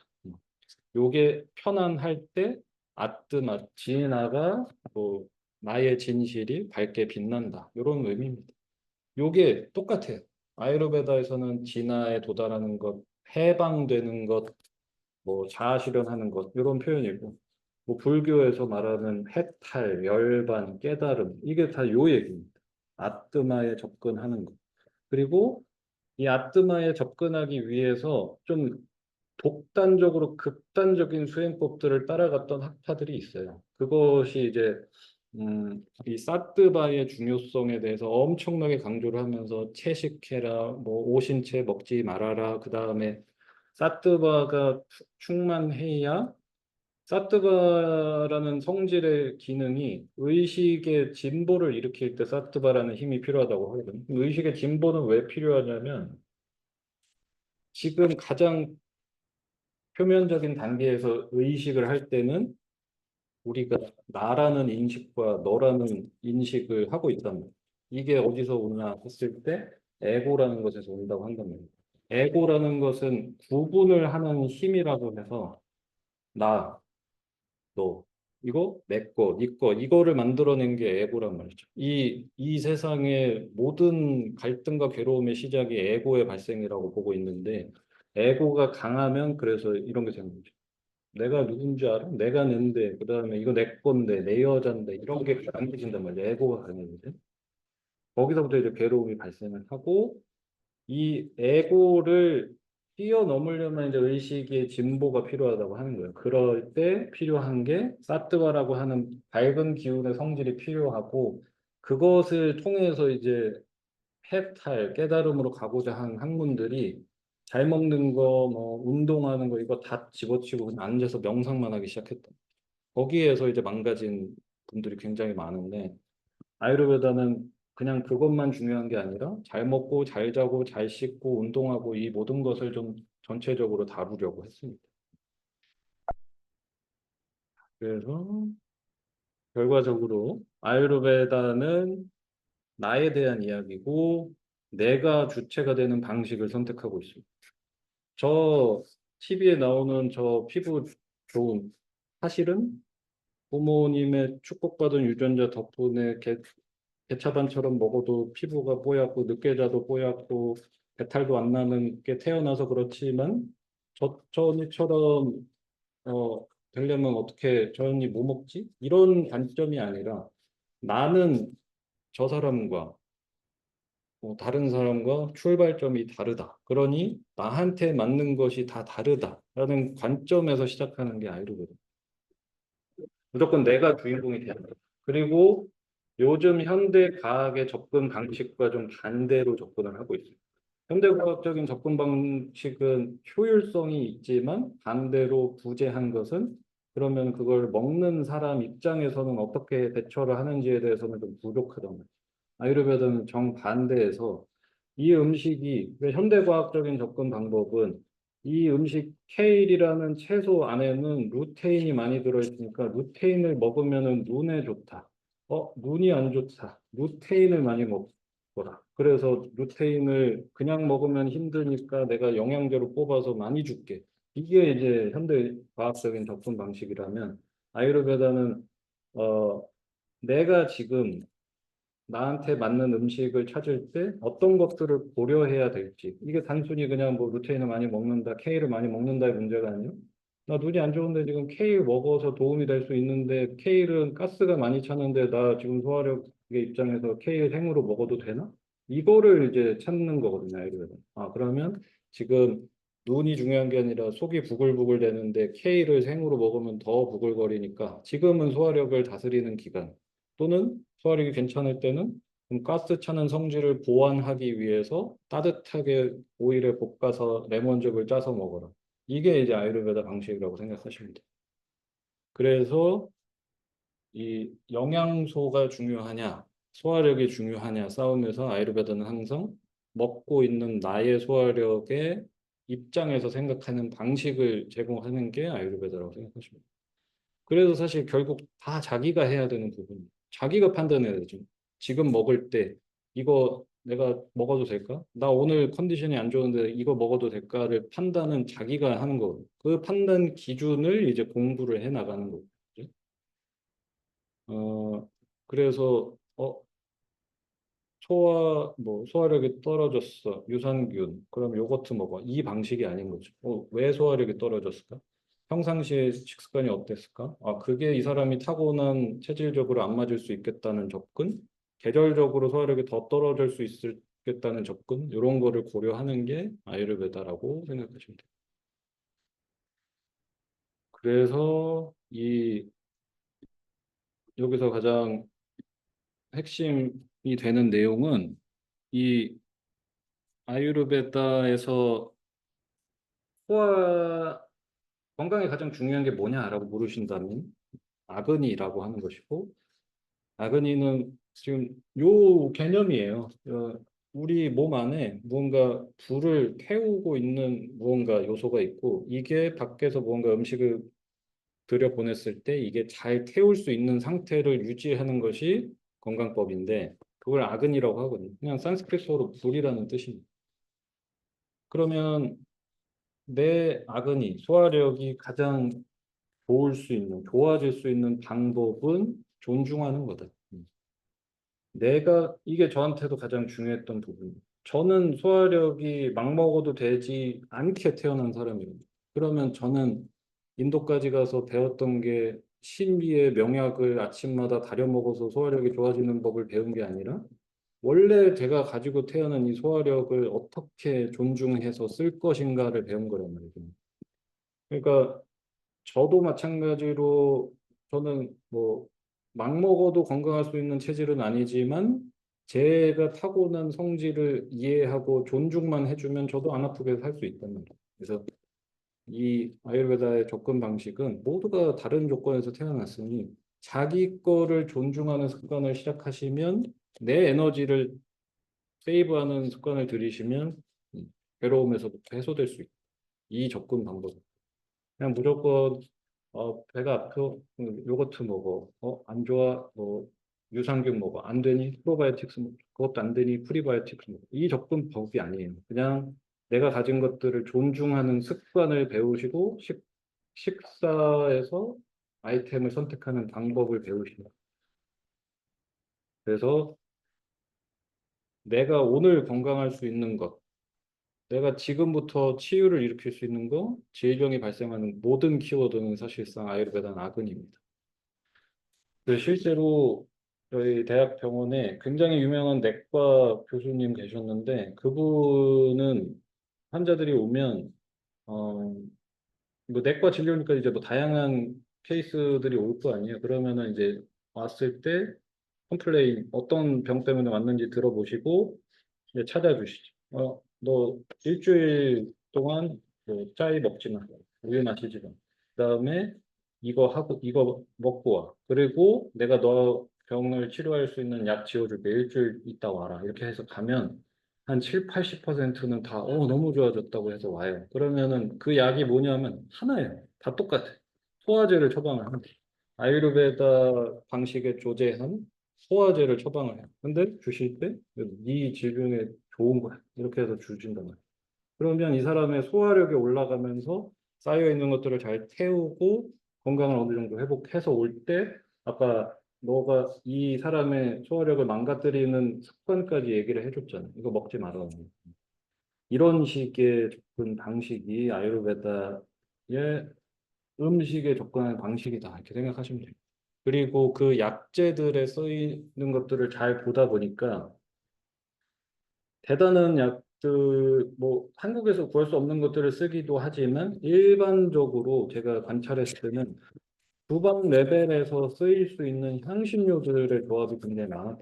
요게 편안할 때 아뜨마 진나가 뭐 나의 진실이 밝게 빛난다. 이런 의미입니다. 요게 똑같아요. 아유르베다에서는 진화에 도달하는 것, 해방되는 것, 뭐 자아 실현하는 것 이런 표현이고 뭐 불교에서 말하는 해탈, 열반, 깨달음 이게 다 요 얘기입니다. 아뜨마에 접근하는 것. 그리고 이 아뜨마에 접근하기 위해서 좀 독단적으로 극단적인 수행법들을 따라갔던 학파들이 있어요. 그것이 이제 이 사뜨바의 중요성에 대해서 엄청나게 강조를 하면서 채식해라, 뭐 오신채 먹지 말아라. 그 다음에 사뜨바가 충만해야 사뜨바라는 성질의 기능이 의식의 진보를 일으킬 때 사뜨바라는 힘이 필요하다고 하거든요. 의식의 진보는 왜 필요하냐면 지금 가장 표면적인 단계에서 의식을 할 때는 우리가 나라는 인식과 너라는 인식을 하고 있단 말이에요. 이게 어디서 오냐 했을 때 에고라는 것에서 온다고 한단 말이에요. 에고라는 것은 구분을 하는 힘이라고 해서 나, 너, 이거 내 거, 네 거, 이거를 만들어낸 게 에고란 말이죠. 이 세상의 모든 갈등과 괴로움의 시작이 에고의 발생이라고 보고 있는데 에고가 강하면 그래서 이런 게 생기죠. 내가 누군지 알아? 내가 낸데, 그 다음에 이거 내 건데, 내 여잔데, 이런 게 강해진단 말이야. 에고가 강해지는데. 거기서부터 이제 괴로움이 발생을 하고, 이 에고를 뛰어넘으려면 이제 의식의 진보가 필요하다고 하는 거예요. 그럴 때 필요한 게 사트바라고 하는 밝은 기운의 성질이 필요하고, 그것을 통해서 이제 해탈, 깨달음으로 가고자 한 학문들이 잘 먹는 거, 뭐 운동하는 거 이거 다 집어치고 그냥 앉아서 명상만 하기 시작했다. 거기에서 이제 망가진 분들이 굉장히 많은데 아유르베다는 그냥 그것만 중요한 게 아니라 잘 먹고 잘 자고 잘 씻고 운동하고 이 모든 것을 좀 전체적으로 다루려고 했습니다. 그래서 결과적으로 아유르베다는 나에 대한 이야기고 내가 주체가 되는 방식을 선택하고 있습니다. 저 TV에 나오는 저 피부 좋은 사실은 부모님의 축복받은 유전자 덕분에 개차반처럼 먹어도 피부가 뽀얗고 늦게 자도 뽀얗고 배탈도 안 나는 게 태어나서 그렇지만 저 언니처럼 되려면 어떻게 저 언니 뭐 먹지? 이런 관점이 아니라 나는 저 사람과 다른 사람과 출발점이 다르다. 그러니 나한테 맞는 것이 다 다르다라는 관점에서 시작하는 게 아이르거든. 무조건 내가 주인공이 돼야 돼. 그리고 요즘 현대 과학의 접근 방식과 좀 반대로 접근을 하고 있어요. 현대과학적인 접근 방식은 효율성이 있지만 반대로 부재한 것은 그러면 그걸 먹는 사람 입장에서는 어떻게 대처를 하는지에 대해서는 좀 부족하단 말이에요. 아유르베다는 정반대에서 이 음식이 현대과학적인 접근 방법은 이 음식 케일이라는 채소 안에는 루테인이 많이 들어있으니까 루테인을 먹으면은 눈에 좋다. 눈이 안 좋다. 루테인을 많이 먹어라. 그래서 루테인을 그냥 먹으면 힘드니까 내가 영양제로 뽑아서 많이 줄게. 이게 이제 현대과학적인 접근 방식이라면 아유르베다는 어, 내가 지금 나한테 맞는 음식을 찾을 때 어떤 것들을 고려해야 될지. 이게 단순히 그냥 뭐 루테인을 많이 먹는다, 케일을 많이 먹는다의 문제가 아니라 나 눈이 안 좋은데 지금 케일 먹어서 도움이 될 수 있는데 케일은 가스가 많이 차는데 나 지금 소화력의 입장에서 케일 생으로 먹어도 되나? 이거를 이제 찾는 거거든요, 아이들은. 그러면 지금 눈이 중요한 게 아니라 속이 부글부글 되는데 케일을 생으로 먹으면 더 부글거리니까 지금은 소화력을 다스리는 기간. 또는 소화력이 괜찮을 때는 좀 가스 차는 성질을 보완하기 위해서 따뜻하게 오일에 볶아서 레몬즙을 짜서 먹어라. 이게 이제 아유르베다 방식이라고 생각하시면 돼요. 그래서 이 영양소가 중요하냐, 소화력이 중요하냐 싸움에서 아유르베다는 항상 먹고 있는 나의 소화력의 입장에서 생각하는 방식을 제공하는 게 아유르베다라고 생각하시면 돼요. 그래서 사실 결국 다 자기가 해야 되는 부분. 자기가 판단해야 되죠. 지금 먹을 때 이거 내가 먹어도 될까? 나 오늘 컨디션이 안 좋은데 이거 먹어도 될까를 판단은 자기가 하는 거고. 그 판단 기준을 이제 공부를 해 나가는 거죠. 그래서 소화력이 떨어졌어. 유산균. 그럼 요거트 먹어. 이 방식이 아닌 거죠. 왜 소화력이 떨어졌을까? 평상시에 식습관이 어땠을까? 그게 이 사람이 타고난 체질적으로 안 맞을 수 있겠다는 접근, 계절적으로 소화력이 더 떨어질 수 있겠다는 접근, 이런 거를 고려하는 게 아유르베다라고 생각하시면 돼요. 그래서 여기서 가장 핵심이 되는 내용은 이 아유르베다에서 소화 건강에 가장 중요한 게 뭐냐라고 물으신다면 아그니라고 하는 것이고, 아그니는 지금 요 개념이에요. 우리 몸 안에 무언가 불을 태우고 있는 무언가 요소가 있고, 이게 밖에서 무언가 음식을 들여보냈을 때 이게 잘 태울 수 있는 상태를 유지하는 것이 건강법인데, 그걸 아근이라고 하거든요. 그냥 산스크리트어로 불이라는 뜻입니다. 그러면 내 아근이, 소화력이 가장 좋아질 수 있는 방법은 존중하는 거다. 이게 저한테도 가장 중요했던 부분이에요. 저는 소화력이 막 먹어도 되지 않게 태어난 사람이에요. 그러면 저는 인도까지 가서 배웠던 게 신비의 명약을 아침마다 다려 먹어서 소화력이 좋아지는 법을 배운 게 아니라 원래 제가 가지고 태어난 이 소화력을 어떻게 존중해서 쓸 것인가를 배운 거란 말이죠. 그러니까 저도 마찬가지로 저는 뭐 막 먹어도 건강할 수 있는 체질은 아니지만 제가 타고난 성질을 이해하고 존중만 해주면 저도 안 아프게 살 수 있다는 거예요. 그래서 이 아유르베다의 접근 방식은 모두가 다른 조건에서 태어났으니 자기 거를 존중하는 습관을 시작하시면 내 에너지를 세이브하는 습관을 들이시면 괴로움에서부터 해소될 수 있다. 이 접근 방법. 그냥 무조건 배가 아파 요거트 먹어 안 좋아 뭐 유산균 먹어 안 되니 프로바이오틱스 먹어 그것도 안 되니 프리바이오틱스 먹어 이 접근법이 아니에요. 그냥 내가 가진 것들을 존중하는 습관을 배우시고 식사에서 아이템을 선택하는 방법을 배우시는 거예요. 그래서 내가 오늘 건강할 수 있는 것, 내가 지금부터 치유를 일으킬 수 있는 거, 질병이 발생하는 모든 키워드는 사실상 아유르베다는 아근입니다. 실제로 저희 대학 병원에 굉장히 유명한 내과 교수님 계셨는데 그분은 환자들이 오면 어, 뭐 내과 진료니까 이제 뭐 다양한 케이스들이 올 거 아니에요. 그러면은 이제 왔을 때 컴플레인 어떤 병 때문에 왔는지 들어보시고 이제 찾아주시죠. 너 일주일 동안 뭐 짜이 먹지 마. 우유 마시지 마. 그다음에 이거 하고 이거 먹고 와. 그리고 내가 너 병을 치료할 수 있는 약 지어줄게. 일주일 있다 와라. 이렇게 해서 가면 한 7, 80%는 다 너무 좋아졌다고 해서 와요. 그러면은 그 약이 뭐냐면 하나예요. 다 똑같아. 소화제를 처방을 합니다. 아유르베다 방식의 조제한 소화제를 처방을 해요. 근데 주실 때 네 질병에 좋은 거야. 이렇게 해서 주신단 말이에요. 그러면 이 사람의 소화력이 올라가면서 쌓여 있는 것들을 잘 태우고 건강을 어느 정도 회복해서 올 때 아까 너가 이 사람의 소화력을 망가뜨리는 습관까지 얘기를 해줬잖아. 이거 먹지 말아. 이런 식의 접근 방식이 아유르베다의 음식에 접근하는 방식이다. 이렇게 생각하시면 돼요. 그리고 그 약재들에 쓰이는 것들을 잘 보다 보니까 대단한 약들, 뭐 한국에서 구할 수 없는 것들을 쓰기도 하지만 일반적으로 제가 관찰했을 때는 주방 레벨에서 쓰일 수 있는 향신료들의 조합이 굉장히 많았던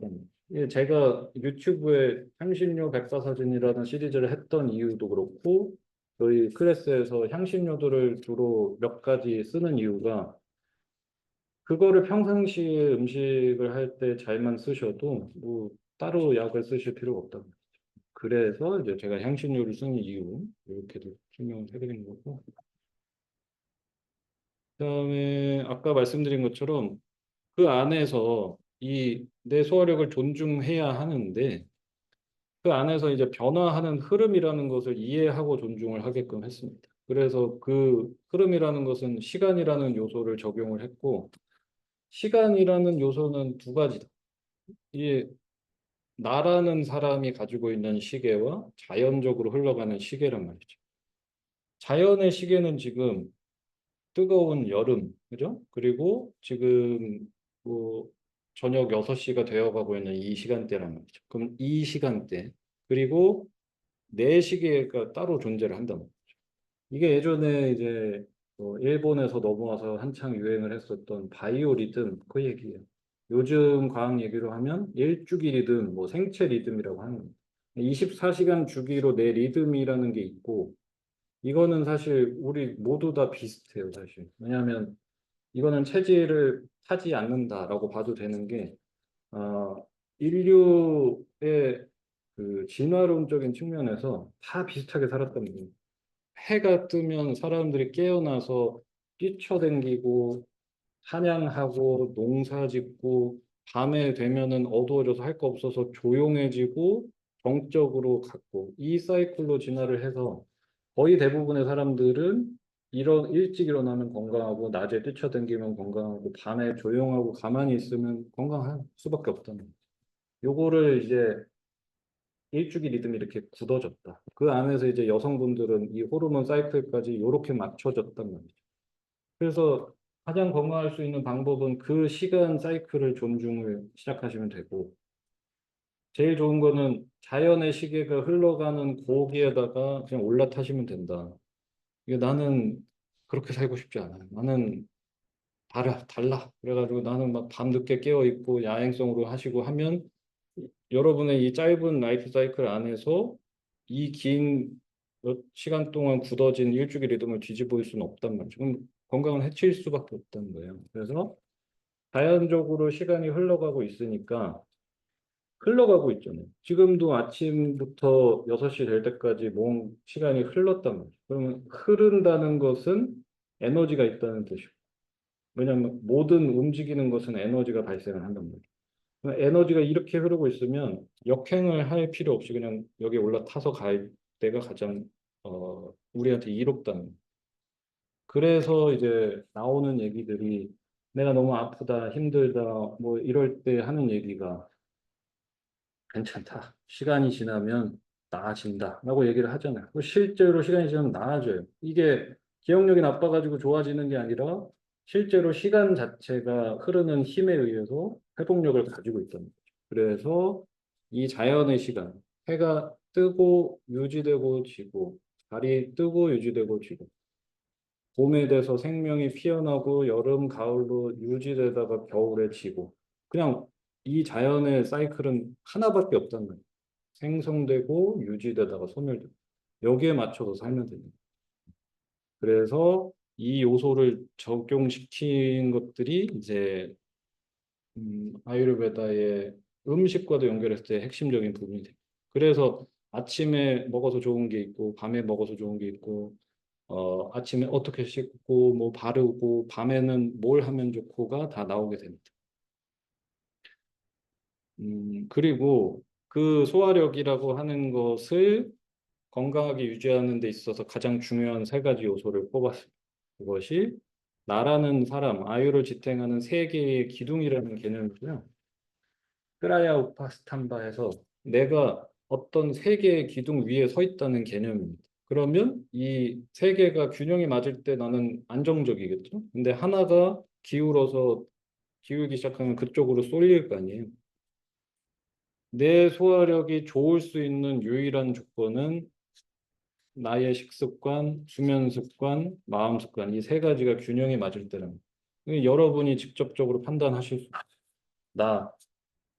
거예요. 제가 유튜브에 향신료 백과사전이라는 시리즈를 했던 이유도 그렇고 저희 클래스에서 향신료들을 주로 몇 가지 쓰는 이유가 그거를 평상시에 음식을 할 때 잘만 쓰셔도 뭐 따로 약을 쓰실 필요가 없다. 그래서 이제 제가 향신료를 쓰는 이유 이렇게도 설명을 해드린 거고. 그다음에 아까 말씀드린 것처럼 그 안에서 이 내 소화력을 존중해야 하는데 그 안에서 이제 변화하는 흐름이라는 것을 이해하고 존중을 하게끔 했습니다. 그래서 그 흐름이라는 것은 시간이라는 요소를 적용을 했고 시간이라는 요소는 두 가지다. 이 나라는 사람이 가지고 있는 시계와 자연적으로 흘러가는 시계란 말이죠. 자연의 시계는 지금 뜨거운 여름, 그죠? 그리고 지금 뭐 저녁 6시가 되어가고 있는 이 시간대란 말이죠. 그럼 이 시간대, 그리고 내 시계가 따로 존재를 한단 말이죠. 이게 예전에 이제 일본에서 넘어와서 한창 유행을 했었던 바이오 리듬 그 얘기예요. 요즘 과학 얘기로 하면 일주기 리듬, 뭐 생체 리듬이라고 하는 거예요. 24시간 주기로 내 리듬이라는 게 있고 이거는 사실 우리 모두 다 비슷해요, 사실. 왜냐하면 이거는 체질을 타지 않는다라고 봐도 되는 게 인류의 그 진화론적인 측면에서 다 비슷하게 살았던 거예요. 해가 뜨면 사람들이 깨어나서 뛰쳐댕기고 사냥하고 농사짓고 밤에 되면은 어두워져서 할 거 없어서 조용해지고 정적으로 갔고 이 사이클로 진화를 해서 거의 대부분의 사람들은 일찍 일어나면 건강하고 낮에 뛰쳐댕기면 건강하고 밤에 조용하고 가만히 있으면 건강할 수밖에 없다는 거예요. 요거를 이제 일주기 리듬이 이렇게 굳어졌다. 그 안에서 이제 여성분들은 이 호르몬 사이클까지 이렇게 맞춰졌단 말이죠. 그래서 가장 건강할 수 있는 방법은 그 시간 사이클을 존중을 시작하시면 되고, 제일 좋은 거는 자연의 시계가 흘러가는 거기에다가 그냥 올라타시면 된다. 이게 나는 그렇게 살고 싶지 않아요. 나는 달라. 그래가지고 나는 막 밤늦게 깨어 있고 야행성으로 하시고 하면 여러분의 이 짧은 라이프 사이클 안에서 이 긴 시간 동안 굳어진 일주기 리듬을 뒤집을 수는 없단 말이죠. 그럼 건강을 해칠 수밖에 없다는 거예요. 그래서 자연적으로 시간이 흘러가고 있으니까 흘러가고 있잖아요. 지금도 아침부터 6시 될 때까지 뭔 시간이 흘렀단 말이죠. 그러면 흐른다는 것은 에너지가 있다는 뜻이고 왜냐하면 모든 움직이는 것은 에너지가 발생을 한단 말이에요. 에너지가 이렇게 흐르고 있으면 역행을 할 필요 없이 그냥 여기 올라타서 갈 때가 가장 우리한테 이롭다는 거예요. 그래서 이제 나오는 얘기들이 내가 너무 아프다, 힘들다, 뭐 이럴 때 하는 얘기가 괜찮다. 시간이 지나면 나아진다. 라고 얘기를 하잖아요. 실제로 시간이 지나면 나아져요. 이게 기억력이 나빠가지고 좋아지는 게 아니라 실제로 시간 자체가 흐르는 힘에 의해서 회복력을 가지고 있다는 거죠. 그래서 이 자연의 시간, 해가 뜨고 유지되고 지고, 달이 뜨고 유지되고 지고, 봄에 돼서 생명이 피어나고 여름, 가을로 유지되다가 겨울에 지고, 그냥 이 자연의 사이클은 하나밖에 없다는 거예요. 생성되고 유지되다가 소멸되고 여기에 맞춰서 살면 됩니다. 그래서 이 요소를 적용시킨 것들이 이제 아유르베다의 음식과도 연결했을 때 핵심적인 부분이 돼요. 그래서 아침에 먹어서 좋은 게 있고 밤에 먹어서 좋은 게 있고 아침에 어떻게 씻고 뭐 바르고 밤에는 뭘 하면 좋고가 다 나오게 됩니다. 그리고 그 소화력이라고 하는 것을 건강하게 유지하는 데 있어서 가장 중요한 세 가지 요소를 꼽았습니다. 그것이 나라는 사람, 아유를 지탱하는 세 개의 기둥이라는 개념이고요. 크라야 우파스탄바에서 내가 어떤 세 개의 기둥 위에 서 있다는 개념입니다. 그러면 이 세 개가 균형이 맞을 때 나는 안정적이겠죠? 근데 하나가 기울기 시작하면 그쪽으로 쏠릴 거 아니에요. 내 소화력이 좋을 수 있는 유일한 조건은 나의 식습관, 수면 습관, 마음 습관 이 세 가지가 균형이 맞을 때는 여러분이 직접적으로 판단하실 수 있어요. 나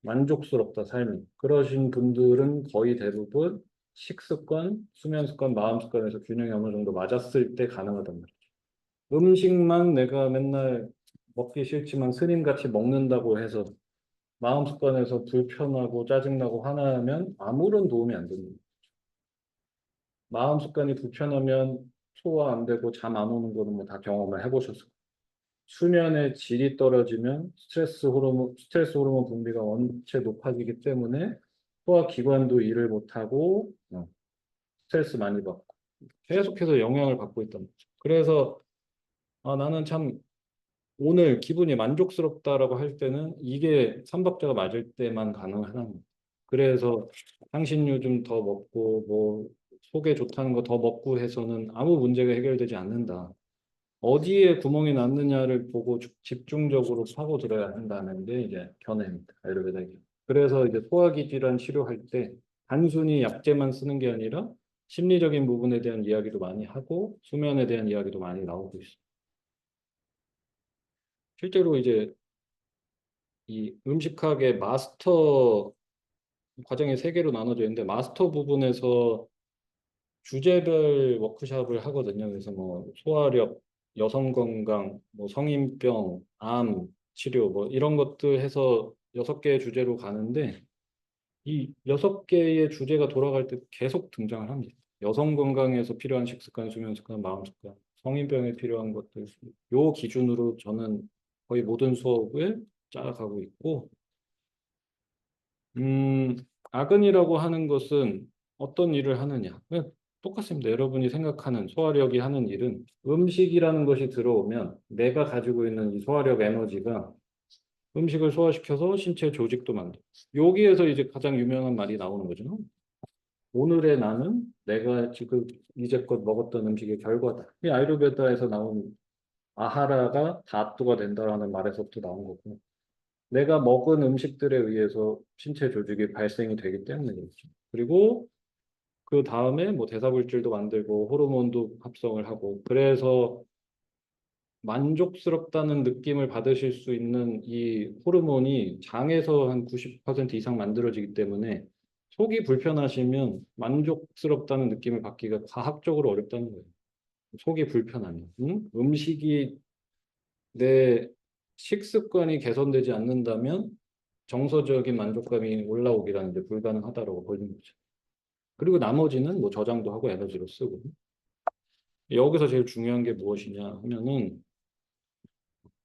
만족스럽다 삶이. 그러신 분들은 거의 대부분 식습관, 수면 습관, 마음 습관에서 균형이 어느 정도 맞았을 때 가능하단 말이죠. 음식만 내가 맨날 먹기 싫지만 스님같이 먹는다고 해서 마음 습관에서 불편하고 짜증나고 화나면 아무런 도움이 안 됩니다. 마음 습관이 불편하면 소화 안 되고 잠 안 오는 거는 뭐 다 경험을 해보셨을 거예요. 수면의 질이 떨어지면 스트레스 호르몬 분비가 원체 높아지기 때문에 소화 기관도 일을 못하고 스트레스 많이 받고 계속해서 영향을 받고 있단 말이죠. 그래서 나는 참 오늘 기분이 만족스럽다라고 할 때는 이게 삼박자가 맞을 때만 가능하다는 거예요. 그래서 향신료 좀 더 먹고 뭐 속에 좋다는 거 더 먹고 해서는 아무 문제가 해결되지 않는다. 어디에 구멍이 났느냐를 보고 집중적으로 파고들어야 한다는 게 이제 견해입니다. 아유르베다 견해. 그래서 이제 소화기 질환 치료할 때 단순히 약제만 쓰는 게 아니라 심리적인 부분에 대한 이야기도 많이 하고 수면에 대한 이야기도 많이 나오고 있어요. 실제로 이제 이 음식학의 마스터 과정이 세 개로 나눠져 있는데 마스터 부분에서 주제별 워크숍을 하거든요. 그래서 뭐 소화력, 여성 건강, 뭐 성인병, 암 치료 뭐 이런 것들 해서 6개의 주제로 가는데 이 6개의 주제가 돌아갈 때 계속 등장을 합니다. 여성 건강에서 필요한 식습관, 수면 습관, 마음 습관, 성인병에 필요한 것들 요 기준으로 저는 거의 모든 수업을 짜가고 있고 음, 아근이라고 하는 것은 어떤 일을 하느냐? 그냥 똑같습니다. 여러분이 생각하는 소화력이 하는 일은 음식이라는 것이 들어오면 내가 가지고 있는 이 소화력 에너지가 음식을 소화시켜서 신체 조직도 만들고 여기에서 이제 가장 유명한 말이 나오는 거죠. 오늘의 나는 내가 지금 이제껏 먹었던 음식의 결과다. 이 아유르베다에서 나온 아하라가 다투가 된다라는 말에서부터 나온 거고 내가 먹은 음식들에 의해서 신체 조직이 발생이 되기 때문에 그렇죠. 그리고 그 다음에 뭐 대사물질도 만들고 호르몬도 합성을 하고 그래서 만족스럽다는 느낌을 받으실 수 있는 이 호르몬이 장에서 한 90% 이상 만들어지기 때문에 속이 불편하시면 만족스럽다는 느낌을 받기가 과학적으로 어렵다는 거예요. 속이 불편하면. 응? 음식이 내 식습관이 개선되지 않는다면 정서적인 만족감이 올라오기라는 게 불가능하다고 보는 거죠. 그리고 나머지는 뭐 저장도 하고 에너지로 쓰고. 여기서 제일 중요한 게 무엇이냐 하면은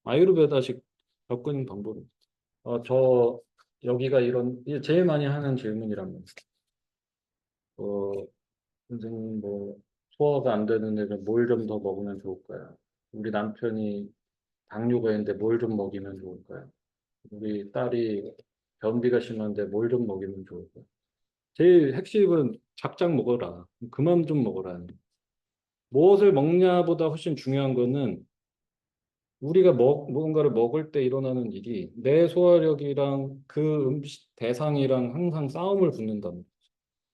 아유르베다식 접근 방법입니다. 저 여기가 이런 이게 제일 많이 하는 질문이란 어, 선생님 뭐 소화가 안 되는데 뭘 좀 더 먹으면 좋을까요? 우리 남편이 당뇨가 있는데 뭘 좀 먹이면 좋을까요? 우리 딸이 변비가 심한데 뭘 좀 먹이면 좋을까요? 제일 핵심은 작작 먹어라. 그만 좀 먹어라. 무엇을 먹냐보다 훨씬 중요한 거는 우리가 무언가를 먹을 때 일어나는 일이 내 소화력이랑 그 음식 대상이랑 항상 싸움을 붙는다는 거죠.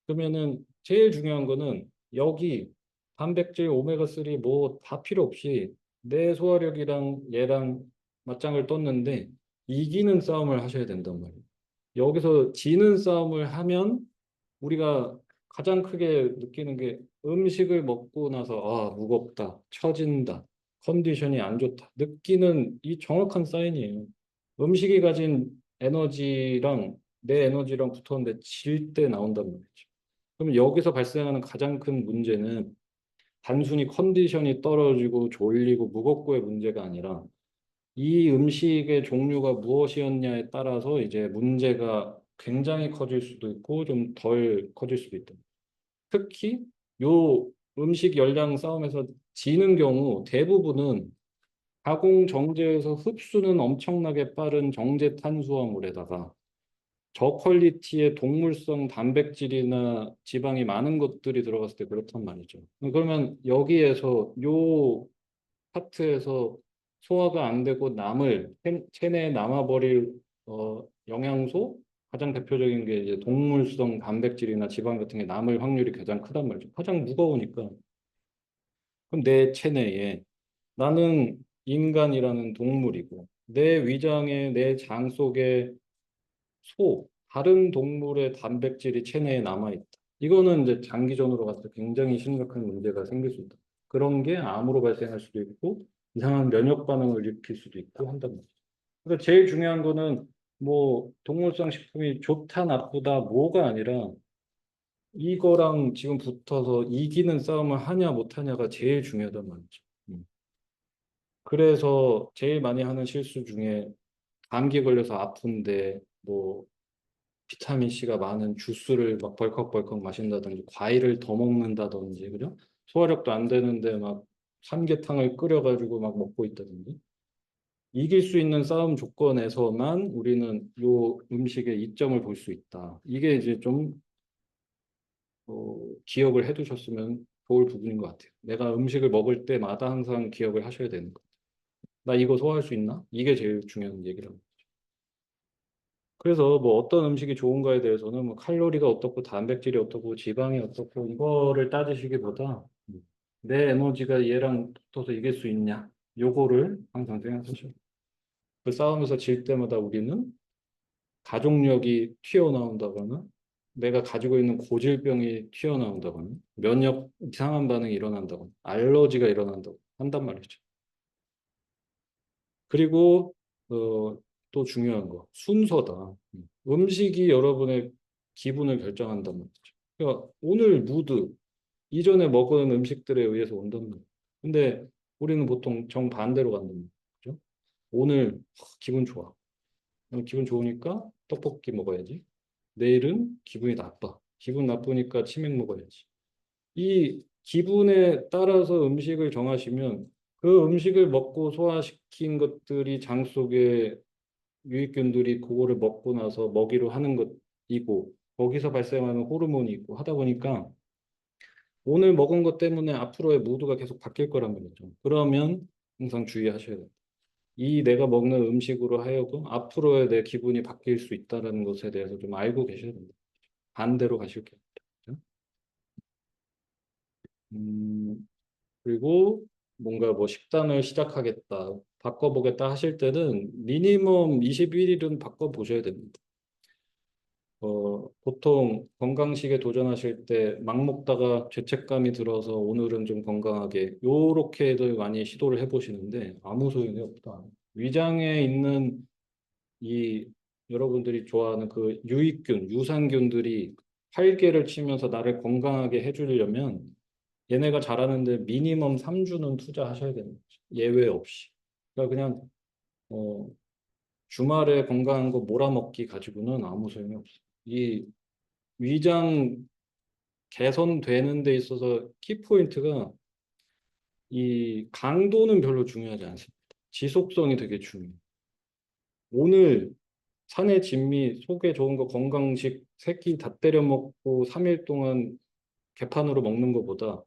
그러면은 제일 중요한 거는 여기 단백질, 오메가3 뭐 다 필요 없이 내 소화력이랑 얘랑 맞짱을 떴는데 이기는 싸움을 하셔야 된단 말이에요. 여기서 지는 싸움을 하면 우리가 가장 크게 느끼는 게 음식을 먹고 나서 아, 무겁다, 처진다, 컨디션이 안 좋다 느끼는 이 정확한 사인이에요. 음식이 가진 에너지랑 내 에너지랑 붙었는데 질 때 나온단 말이죠. 그럼 여기서 발생하는 가장 큰 문제는 단순히 컨디션이 떨어지고 졸리고 무겁고의 문제가 아니라 이 음식의 종류가 무엇이었냐에 따라서 이제 문제가 굉장히 커질 수도 있고 좀 덜 커질 수도 있다. 특히 요 음식 열량 싸움에서 지는 경우 대부분은 가공 정제에서 흡수는 엄청나게 빠른 정제 탄수화물에다가 저퀄리티의 동물성 단백질이나 지방이 많은 것들이 들어갔을 때 그렇단 말이죠. 그러면 여기에서 요 파트에서 소화가 안 되고 남을 체내에 남아버릴 영양소 가장 대표적인 게 이제 동물성 단백질이나 지방 같은 게 남을 확률이 가장 크단 말이죠. 가장 무거우니까. 그럼 내 체내에 나는 인간이라는 동물이고 내 위장에 내 장 속에 다른 동물의 단백질이 체내에 남아있다. 이거는 이제 장기전으로 갔을 때 굉장히 심각한 문제가 생길 수 있다. 그런 게 암으로 발생할 수도 있고 이상한 면역 반응을 일으킬 수도 있고 한단 말이죠. 그래서 제일 중요한 거는 뭐 동물성 식품이 좋다 나쁘다 뭐가 아니라 이거랑 지금 붙어서 이기는 싸움을 하냐 못하냐가 제일 중요하단 말이죠. 그래서 제일 많이 하는 실수 중에 감기 걸려서 아픈데 뭐 비타민 C가 많은 주스를 막 벌컥벌컥 마신다든지 과일을 더 먹는다든지 그죠? 소화력도 안 되는데 막 삼계탕을 끓여가지고 막 먹고 있다든지 이길 수 있는 싸움 조건에서만 우리는 요 음식의 이점을 볼 수 있다. 이게 이제 좀 기억을 해두셨으면 좋을 부분인 것 같아요. 내가 음식을 먹을 때마다 항상 기억을 하셔야 되는 거. 나 이거 소화할 수 있나? 이게 제일 중요한 얘기라고. 그래서 뭐 어떤 음식이 좋은가에 대해서는 뭐 칼로리가 어떻고 단백질이 어떻고 지방이 어떻고 이거를 따지시기보다 내 에너지가 얘랑 붙어서 이길 수 있냐 요거를 항상 생각하셔요. 그 싸움에서 질 때마다 우리는 가족력이 튀어나온다거나 내가 가지고 있는 고질병이 튀어나온다거나 면역 이상한 반응이 일어난다거나 알러지가 일어난다고 한단 말이죠. 그리고 또 중요한 거 순서다. 음식이 여러분의 기분을 결정한단 말이죠. 그러니까 오늘 무드 이전에 먹은 음식들에 의해서 온단 말이에요. 근데 우리는 보통 정반대로 간단 말이죠. 오늘 기분 좋아. 기분 좋으니까 떡볶이 먹어야지. 내일은 기분이 나빠. 기분 나쁘니까 치맥 먹어야지. 이 기분에 따라서 음식을 정하시면 그 음식을 먹고 소화시킨 것들이 장 속에 유익균들이 그거를 먹고 나서 먹이로 하는 것이고 거기서 발생하는 호르몬이 있고 하다 보니까 오늘 먹은 것 때문에 앞으로의 무드가 계속 바뀔 거란 말이죠. 그러면 항상 주의하셔야 돼요. 이 내가 먹는 음식으로 하여금 앞으로의 내 기분이 바뀔 수 있다는 것에 대해서 좀 알고 계셔야 됩니다. 반대로 가실 게요. 음, 그리고 뭔가 뭐 식단을 시작하겠다, 바꿔보겠다 하실 때는 미니멈 21일은 바꿔보셔야 됩니다. 보통 건강식에 도전하실 때 막 먹다가 죄책감이 들어서 오늘은 좀 건강하게 요렇게들 많이 시도를 해보시는데 아무 소용이 없다. 위장에 있는 이 여러분들이 좋아하는 그 유익균, 유산균들이 활개를 치면서 나를 건강하게 해주려면 얘네가 자라는데 미니멈 3주는 투자하셔야 되는 거죠. 예외 없이. 그러니까 그냥 주말에 건강한 거 몰아먹기 가지고는 아무 소용이 없어요. 이 위장 개선되는 데 있어서 키포인트가 이 강도는 별로 중요하지 않습니다. 지속성이 되게 중요해요. 오늘 산의 진미, 속에 좋은 거 건강식 새끼 다 때려 먹고 3일 동안 개판으로 먹는 것보다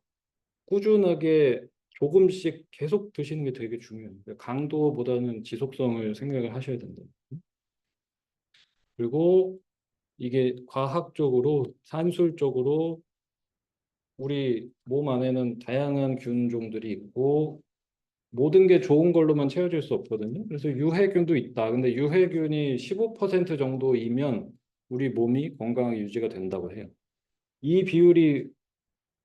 꾸준하게 조금씩 계속 드시는 게 되게 중요해요. 강도보다는 지속성을 생각을 하셔야 된다. 그리고 이게 과학적으로, 산술적으로 우리 몸 안에는 다양한 균종들이 있고 모든 게 좋은 걸로만 채워질 수 없거든요. 그래서 유해균도 있다. 근데 유해균이 15% 정도이면 우리 몸이 건강하게 유지가 된다고 해요. 이 비율이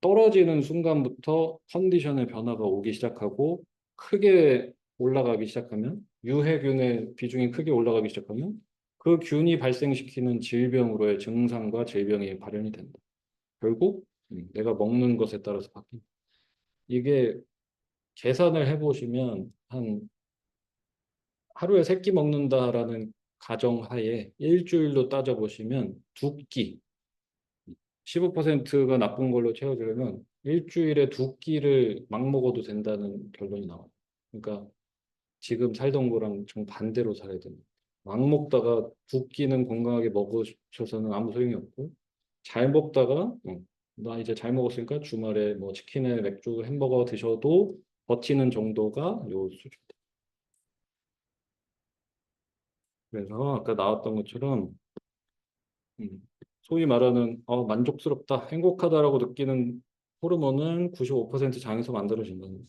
떨어지는 순간부터 컨디션의 변화가 오기 시작하고 크게 올라가기 시작하면 유해균의 비중이 크게 올라가기 시작하면 그 균이 발생시키는 질병으로의 증상과 질병이 발현이 된다. 결국 내가 먹는 것에 따라서 바뀐다. 이게 계산을 해보시면 한 하루에 세 끼 먹는다라는 가정하에 일주일로 따져보시면 두 끼, 15%가 나쁜 걸로 채워주려면 일주일에 두 끼를 막 먹어도 된다는 결론이 나와요. 그러니까 지금 살던 거랑 정반대로 살아야 됩니다. 막 먹다가 두 끼는 건강하게 먹으셔서는 아무 소용이 없고 잘 먹다가 나 이제 잘 먹었으니까 주말에 뭐 치킨에 맥주 햄버거 드셔도 버티는 정도가 요 수준. 그래서 아까 나왔던 것처럼 음, 소위 말하는 만족스럽다, 행복하다라고 느끼는 호르몬은 95% 장에서 만들어진다는 거예요.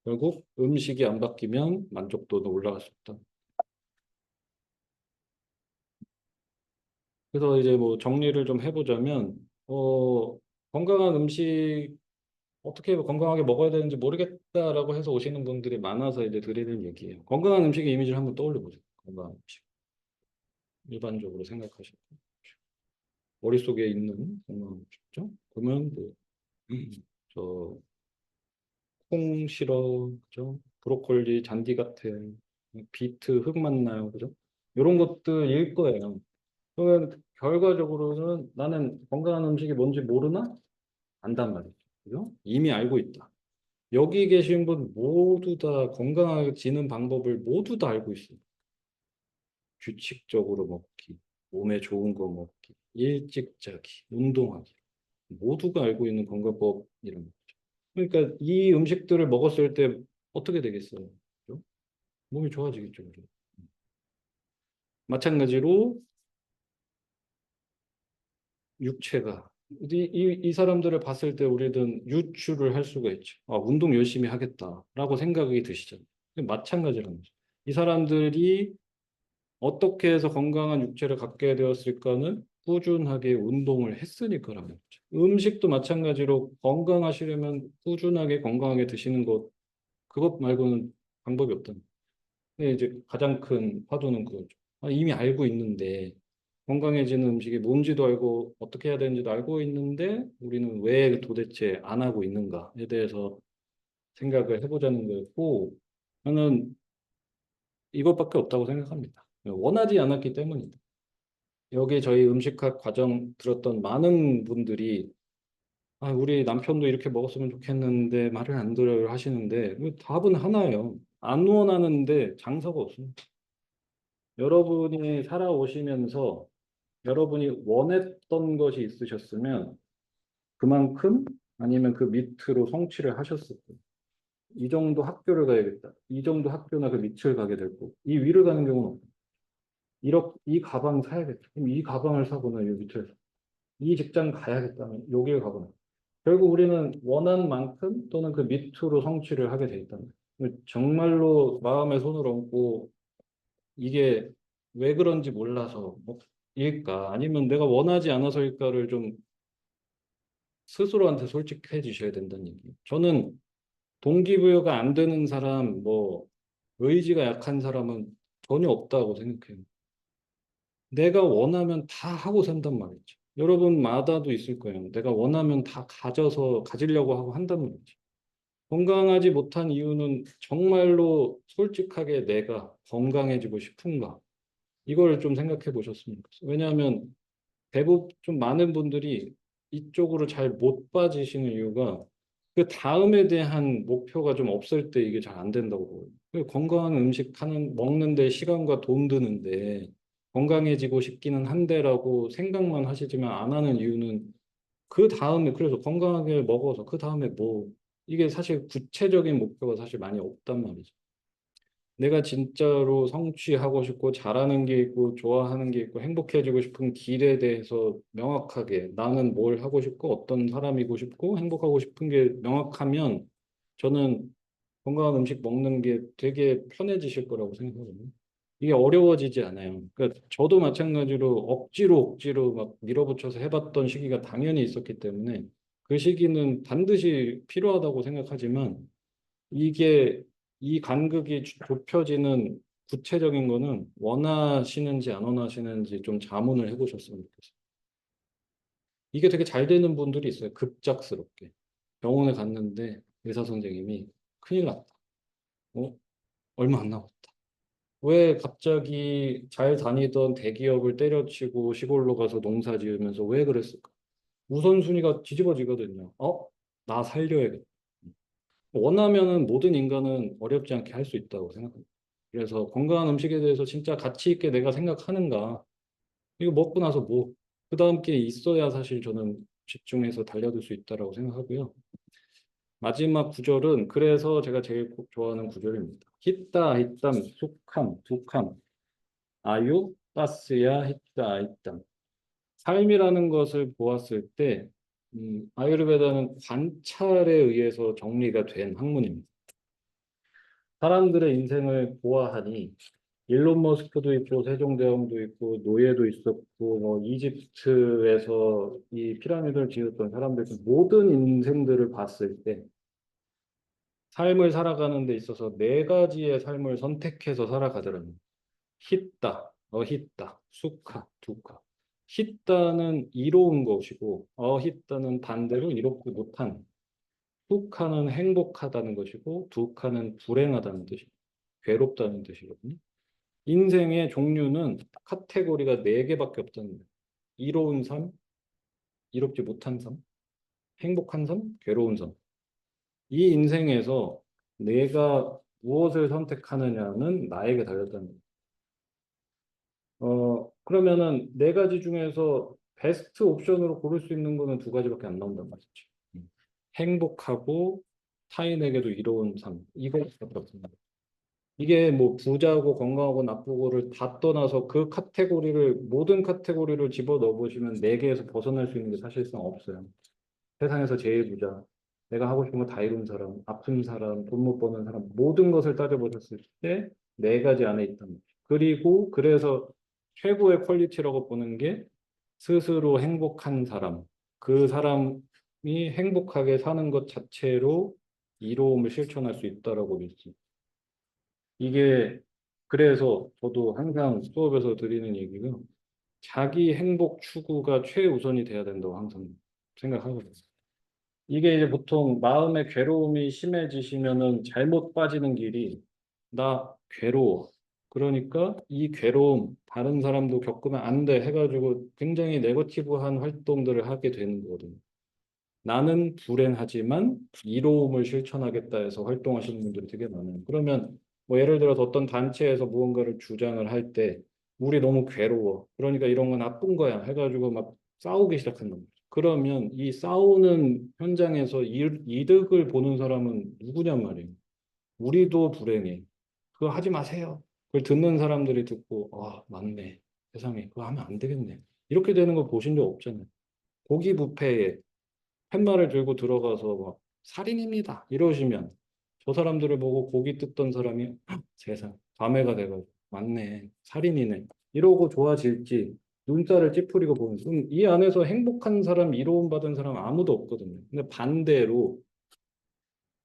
결국 음식이 안 바뀌면 만족도는 올라갈 수 없다. 그래서 이제 뭐 정리를 좀 해보자면 건강한 음식 어떻게 건강하게 먹어야 되는지 모르겠다라고 해서 오시는 분들이 많아서 이제 드리는 얘기예요. 건강한 음식의 이미지를 한번 떠올려 보세요. 건강한 음식. 일반적으로 생각하시고 머릿속에 있는 건강한 음식죠. 그러면 뭐, 저 콩 싫어, 그죠? 브로콜리 잔디 같아, 비트 흙 맞나요, 그죠? 이런 것들일 거예요. 그러면 결과적으로는 나는 건강한 음식이 뭔지 모르나? 안단 말이죠. 그죠? 이미 알고 있다. 여기 계신 분 모두 다 건강해지는 방법을 모두 다 알고 있어요. 규칙적으로 먹기, 몸에 좋은 거 먹기, 일찍 자기, 운동하기. 모두가 알고 있는 건강법이란 거죠. 그러니까 이 음식들을 먹었을 때 어떻게 되겠어요? 그죠? 몸이 좋아지겠죠. 그죠? 마찬가지로 육체가 이 사람들을 봤을 때 우리는 유추를 할 수가 있죠. 운동 열심히 하겠다라고 생각이 드시잖아요. 마찬가지라는 거죠. 이 사람들이 어떻게 해서 건강한 육체를 갖게 되었을까는 꾸준하게 운동을 했으니까라는 거죠. 음식도 마찬가지로 건강하시려면 꾸준하게 건강하게 드시는 것, 그것 말고는 방법이 없다. 근데 이제 가장 큰 화두는 그거죠. 이미 알고 있는데 건강해지는 음식이 뭔지도 알고 어떻게 해야 되는지도 알고 있는데 우리는 왜 도대체 안 하고 있는가에 대해서 생각을 해보자는 거였고 저는 이것밖에 없다고 생각합니다. 원하지 않았기 때문이다. 여기 저희 음식학 과정 들었던 많은 분들이 우리 남편도 이렇게 먹었으면 좋겠는데 말을 안 들어요 하시는데 답은 하나예요. 안 원하는데 장사가 없습니다. 여러분이 살아오시면서 여러분이 원했던 것이 있으셨으면 그만큼 아니면 그 밑으로 성취를 하셨을 거예요. 이 정도 학교를 가야겠다. 이 정도 학교나 그 밑을 가게 될 거고 이 위를 가는 경우는 없어요. 이 가방 사야겠다. 그럼 이 가방을 사거나 이 밑을 이 직장 가야겠다면 여기를 가거나 결국 우리는 원한 만큼 또는 그 밑으로 성취를 하게 돼 있다는 거예요. 정말로 마음에 손을 얹고 이게 왜 그런지 몰라서 뭐 일까 아니면 내가 원하지 않아서일까를 좀 스스로한테 솔직해지셔야 된다는 얘기예요. 저는 동기부여가 안 되는 사람, 뭐 의지가 약한 사람은 전혀 없다고 생각해요. 내가 원하면 다 하고 산단 말이죠. 여러분마다도 있을 거예요. 내가 원하면 다 가지려고 하고 한단 말이죠. 건강하지 못한 이유는 정말로 솔직하게 내가 건강해지고 싶은가? 이걸 좀 생각해 보셨으면 좋겠어요. 왜냐하면 대부분 좀 많은 분들이 이쪽으로 잘 못 빠지시는 이유가 그 다음에 대한 목표가 좀 없을 때 이게 잘 안 된다고 보여요. 건강한 음식 먹는데 시간과 돈 드는데 건강해지고 싶기는 한데라고 생각만 하시지만 안 하는 이유는 그 다음에 그래서 건강하게 먹어서 그 다음에 뭐 이게 사실 구체적인 목표가 사실 많이 없단 말이죠. 내가 진짜로 성취하고 싶고 잘하는 게 있고 좋아하는 게 있고 행복해지고 싶은 길에 대해서 명확하게 나는 뭘 하고 싶고 어떤 사람이고 싶고 행복하고 싶은 게 명확하면 저는 건강한 음식 먹는 게 되게 편해지실 거라고 생각하거든요. 이게 어려워지지 않아요. 그러니까 저도 마찬가지로 억지로 막 밀어붙여서 해봤던 시기가 당연히 있었기 때문에 그 시기는 반드시 필요하다고 생각하지만 이게 이 간극이 좁혀지는 구체적인 거는 원하시는지 안 원하시는지 좀 자문을 해보셨으면 좋겠어요. 이게 되게 잘 되는 분들이 있어요. 급작스럽게. 병원에 갔는데 의사 선생님이 큰일 났다. 어? 얼마 안 남았다. 왜 갑자기 잘 다니던 대기업을 때려치고 시골로 가서 농사 지으면서 왜 그랬을까? 우선순위가 뒤집어지거든요. 나 살려야겠다. 원하면은 모든 인간은 어렵지 않게 할 수 있다고 생각합니다. 그래서 건강한 음식에 대해서 진짜 가치 있게 내가 생각하는가? 이거 먹고 나서 뭐, 그 다음 게 있어야 사실 저는 집중해서 달려들 수 있다라고 생각하고요. 마지막 구절은 그래서 제가 제일 좋아하는 구절입니다. 히따 히땀 숙함 두캄 아유 따스야 히따 히땀 삶이라는 것을 보았을 때 아유르베다는 관찰에 의해서 정리가 된 학문입니다. 사람들의 인생을 보아하니 일론 머스크도 있고 세종대왕도 있고 노예도 있었고 뭐 이집트에서 이 피라미드를 지었던 사람들 모든 인생들을 봤을 때 삶을 살아가는 데 있어서 네 가지의 삶을 선택해서 살아가더라고요. 히따, 어히따, 수카, 두카. 히따는 이로운 것이고 어히따는 반대로 이롭지 못한 수카는 행복하다는 것이고 두카는 불행하다는 뜻이고 괴롭다는 뜻이거든요. 인생의 종류는 카테고리가 네 개밖에 없다는 거예요. 이로운 삶, 이롭지 못한 삶, 행복한 삶, 괴로운 삶. 이 인생에서 내가 무엇을 선택하느냐는 나에게 달렸다는 거예요. 그러면은 네 가지 중에서 베스트 옵션으로 고를 수 있는 거는 두 가지밖에 안 나온단 말이죠. 행복하고 타인에게도 이로운 삶. 이거밖에 없습니다. 이게 뭐 부자고 건강하고 나쁘고를 다 떠나서 그 카테고리를 모든 카테고리를 집어 넣어 보시면 네 개에서 벗어날 수 있는 게 사실상 없어요. 세상에서 제일 부자, 내가 하고 싶은 거 다 이룬 사람, 아픈 사람, 돈 못 버는 사람 모든 것을 따져보셨을 때 네 가지 안에 있단 말이에요. 그리고 그래서 최고의 퀄리티라고 보는 게 스스로 행복한 사람, 그 사람이 행복하게 사는 것 자체로 이로움을 실천할 수 있다라고 믿습니다. 이게 그래서 저도 항상 수업에서 드리는 얘기가 자기 행복 추구가 최우선이 돼야 된다고 항상 생각하거든요. 이게 이제 보통 마음의 괴로움이 심해지시면은 잘못 빠지는 길이 나 괴로워. 그러니까 이 괴로움 다른 사람도 겪으면 안 돼 해가지고 굉장히 네거티브한 활동들을 하게 되는 거거든요. 나는 불행하지만 이로움을 실천하겠다 해서 활동하시는 분들이 되게 많아요. 그러면 뭐 예를 들어서 어떤 단체에서 무언가를 주장을 할 때 우리 너무 괴로워. 그러니까 이런 건 나쁜 거야 해가지고 막 싸우기 시작한다. 그러면 이 싸우는 현장에서 이득을 보는 사람은 누구냔 말이에요. 우리도 불행해. 그거 하지 마세요. 그걸 듣는 사람들이 듣고 아 맞네. 세상에 그거 하면 안 되겠네. 이렇게 되는 거 보신 적 없잖아요. 고기 뷔페에 팻말을 들고 들어가서 막 살인입니다. 이러시면 저 사람들을 보고 고기 뜯던 사람이 "헉, 세상 감회가 돼가지고 맞네. 살인이네. 이러고 좋아질지 눈살을 찌푸리고 보는 이 안에서 행복한 사람, 이로움 받은 사람 아무도 없거든요. 근데 반대로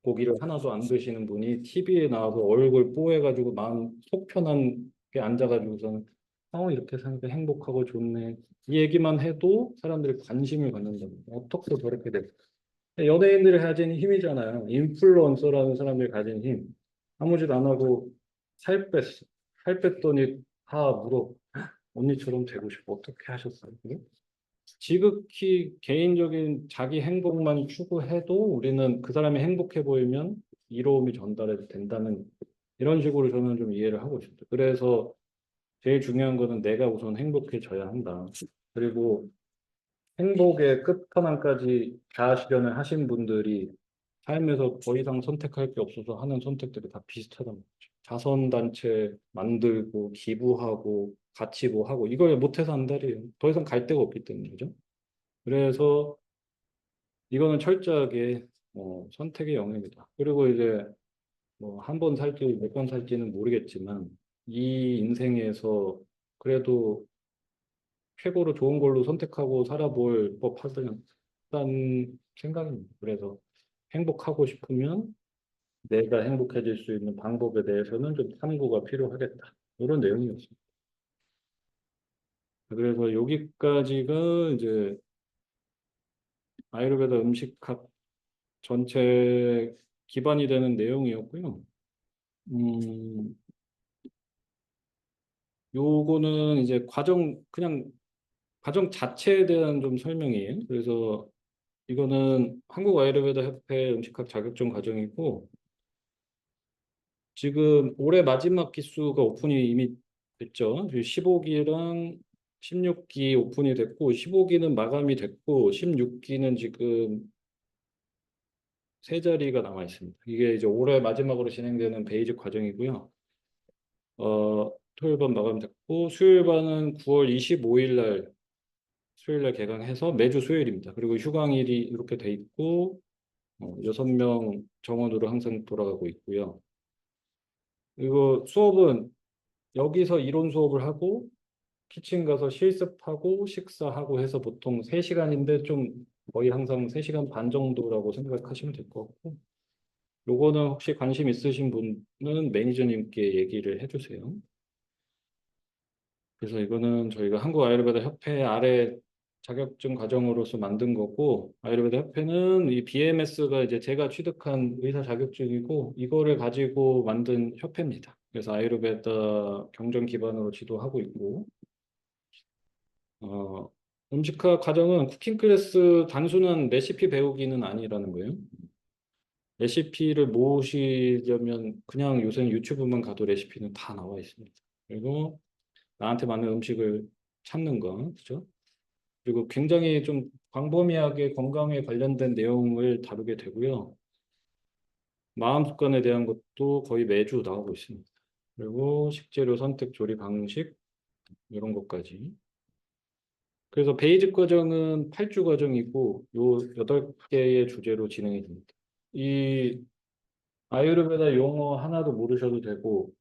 고기를 하나도 안 드시는 분이 TV에 나와서 얼굴 뽀해가지고 마음 속 편하게 앉아가지고서는 이렇게 사니까 행복하고 좋네. 이 얘기만 해도 사람들이 관심을 갖는다고. 어떻게 저렇게 될까? 연예인들이 가진 힘이잖아요. 인플루언서라는 사람들이 가진 힘. 아무 짓 안 하고 살 뺐어. 살 뺐더니 다 물어. 언니처럼 되고 싶어. 어떻게 하셨어요? 그게? 지극히 개인적인 자기 행복만 추구해도 우리는 그 사람이 행복해 보이면 이로움이 전달해도 된다는 이런 식으로 저는 좀 이해를 하고 있습니다. 그래서 제일 중요한 거는 내가 우선 행복해져야 한다. 그리고 행복의 끝판왕까지 다 실현을 하신 분들이 삶에서 더 이상 선택할 게 없어서 하는 선택들이 다 비슷하단 말이죠. 자선단체 만들고 기부하고 같이 뭐 하고 이걸 못해서 한다리에요. 더 이상 갈 데가 없기 때문이죠. 그래서 이거는 철저하게 선택의 영역이다. 그리고 이제 뭐 한 번 살지 몇 번 살지는 모르겠지만 이 인생에서 그래도 최고로 좋은 걸로 선택하고 살아볼 법하다는 생각입니다. 그래서 행복하고 싶으면 내가 행복해질 수 있는 방법에 대해서는 좀 탐구가 필요하겠다. 이런 내용이었습니다. 그래서 여기까지가 이제 아유르베다 음식학 전체 기반이 되는 내용이었고요. 음, 요거는 이제 그냥 과정 자체에 대한 좀 설명이에요. 그래서 이거는 한국 아유르베다 협회 음식학 자격증 과정이고, 지금 올해 마지막 기수가 오픈이 이미 됐죠. 15기랑 16기 오픈이 됐고, 15기는 마감이 됐고, 16기는 지금 세 자리가 남아 있습니다. 이게 이제 올해 마지막으로 진행되는 베이직 과정이고요. 토요일반 마감됐고, 수요일반은 9월 25일 날 수요일 날 개강해서 매주 수요일입니다. 그리고 휴강일이 이렇게 돼 있고, 6명 정원으로 항상 돌아가고 있고요. 그리고 수업은 여기서 이론 수업을 하고 키친 가서 실습하고 식사하고 해서 보통 3시간인데 좀 거의 항상 3시간 반 정도라고 생각하시면 될 것 같고 요거는 혹시 관심 있으신 분은 매니저님께 얘기를 해주세요. 그래서 이거는 저희가 한국 아유르베다 협회 아래 자격증 과정으로서 만든 거고 아유르베다 협회는 이 BMS가 이제 제가 취득한 의사 자격증이고 이거를 가지고 만든 협회입니다. 그래서 아유르베다 경전 기반으로 지도하고 있고 어, 음식학 과정은 쿠킹 클래스 단순한 레시피 배우기는 아니라는 거예요. 레시피를 모으시려면 그냥 요새는 유튜브만 가도 레시피는 다 나와 있습니다. 그리고 나한테 맞는 음식을 찾는 거, 그죠? 그리고 굉장히 좀 광범위하게 건강에 관련된 내용을 다루게 되고요. 마음 습관에 대한 것도 거의 매주 나오고 있습니다. 그리고 식재료 선택, 조리 방식 이런 것까지. 그래서 베이직 과정은 8주 과정이고 요 8개의 주제로 진행이 됩니다. 이 아유르베다 용어 하나도 모르셔도 되고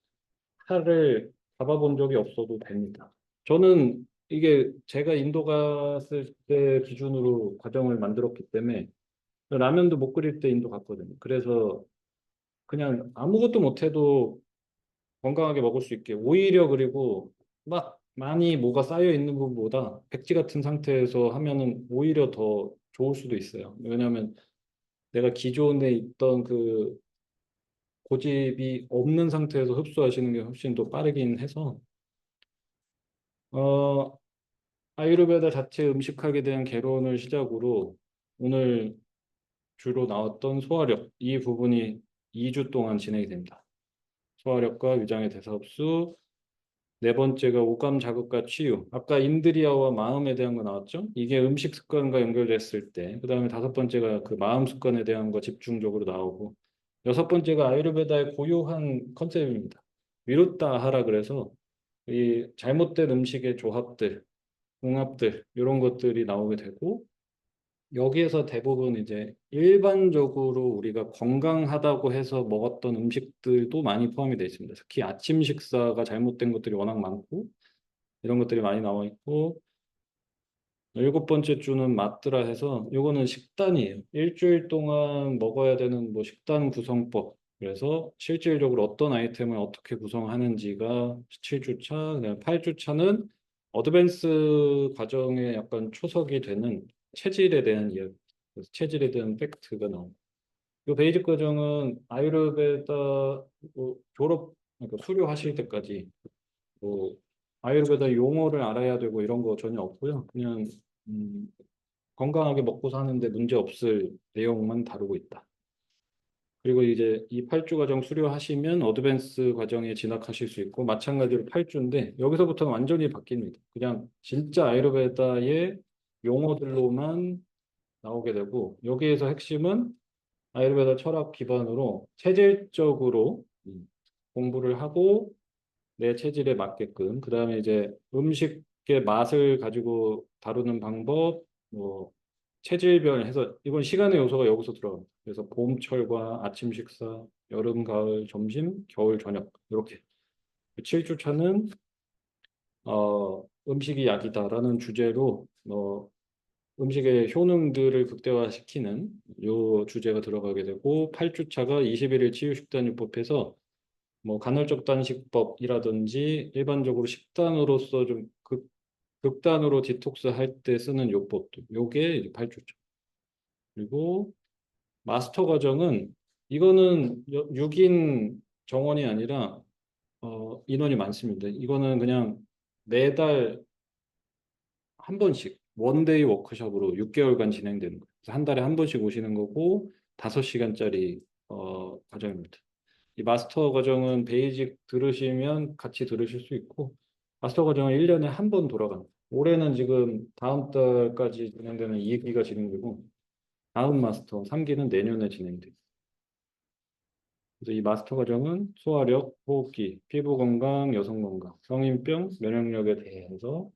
칼을 가봐본 적이 없어도 됩니다. 저는 이게 제가 인도 갔을 때 기준으로 과정을 만들었기 때문에 라면도 못 끓일 때 인도 갔거든요. 그래서 그냥 아무것도 못해도 건강하게 먹을 수 있게 오히려 그리고 막 많이 뭐가 쌓여 있는 것보다 백지 같은 상태에서 하면은 오히려 더 좋을 수도 있어요. 왜냐하면 내가 기존에 있던 그 고집이 없는 상태에서 흡수하시는 게 훨씬 더 빠르긴 해서 어, 아유르베다 자체 음식학에 대한 개론을 시작으로 오늘 주로 나왔던 소화력 이 부분이 2주 동안 진행이 됩니다. 소화력과 위장의 대사흡수, 네 번째가 오감 자극과 치유. 아까 인드리아와 마음에 대한 거 나왔죠? 이게 음식 습관과 연결됐을 때. 그다음에 다섯 번째가 그 마음 습관에 대한 거 집중적으로 나오고. 여섯 번째가 아유르베다의 고유한 컨셉입니다. 위루타 아하라 그래서 이 잘못된 음식의 조합들, 궁합들 이런 것들이 나오게 되고 여기에서 대부분 이제 일반적으로 우리가 건강하다고 해서 먹었던 음식들도 많이 포함이 되어 있습니다. 특히 아침 식사가 잘못된 것들이 워낙 많고 이런 것들이 많이 나와 있고 일곱 번째 주는 마트라 해서 요거는 식단이에요. 일주일 동안 먹어야 되는 뭐 식단 구성법. 그래서 실질적으로 어떤 아이템을 어떻게 구성하는지가 7주차, 그다음에 8주차는 어드밴스 과정에 약간 초석이 되는 체질에 대한 이야기. 그래서 체질에 대한 팩트가 나옵니다. 이 베이직 과정은 아유르베다 졸업, 그러니까 수료하실 때까지 뭐 아유르베다 용어를 알아야 되고 이런 거 전혀 없고요. 그냥 음, 건강하게 먹고 사는데 문제 없을 내용만 다루고 있다. 그리고 이제 이 8주 과정 수료하시면 어드밴스 과정에 진학하실 수 있고 마찬가지로 8주인데 여기서부터는 완전히 바뀝니다. 그냥 진짜 아유르베다의 용어들로만 나오게 되고 여기에서 핵심은 아유르베다 철학 기반으로 체질적으로 공부를 하고 내 체질에 맞게끔 그다음에 이제 음식의 맛을 가지고 다루는 방법 뭐 체질별 해서 이건 시간의 요소가 여기서 들어갑니다. 그래서 봄철과 아침 식사, 여름, 가을, 점심, 겨울, 저녁 이렇게 7주차는 음식이 약이다라는 주제로 음식의 효능들을 극대화시키는 요 주제가 들어가게 되고 8주차가 21일 치유식단요법에서 뭐 간헐적 단식법이라든지 일반적으로 식단으로서 좀 극단으로 디톡스 할 때 쓰는 요법도 요게 이제 8주차. 그리고 마스터 과정은 이거는 6인 정원이 아니라 인원이 많습니다. 이거는 그냥 매달 한 번씩 원데이 워크숍으로 6개월간 진행되는 거예요. 그래서 한 달에 한 번씩 오시는 거고 5시간짜리 과정입니다. 이 마스터 과정은 베이직 들으시면 같이 들으실 수 있고 마스터 과정은 1년에 한 번 돌아갑니다. 올해는 지금 다음 달까지 진행되는 2기가 진행되고 다음 마스터 3기는 내년에 진행돼요. 그래서 이 마스터 과정은 소화력, 호흡기, 피부 건강, 여성 건강, 성인병, 면역력에 대해서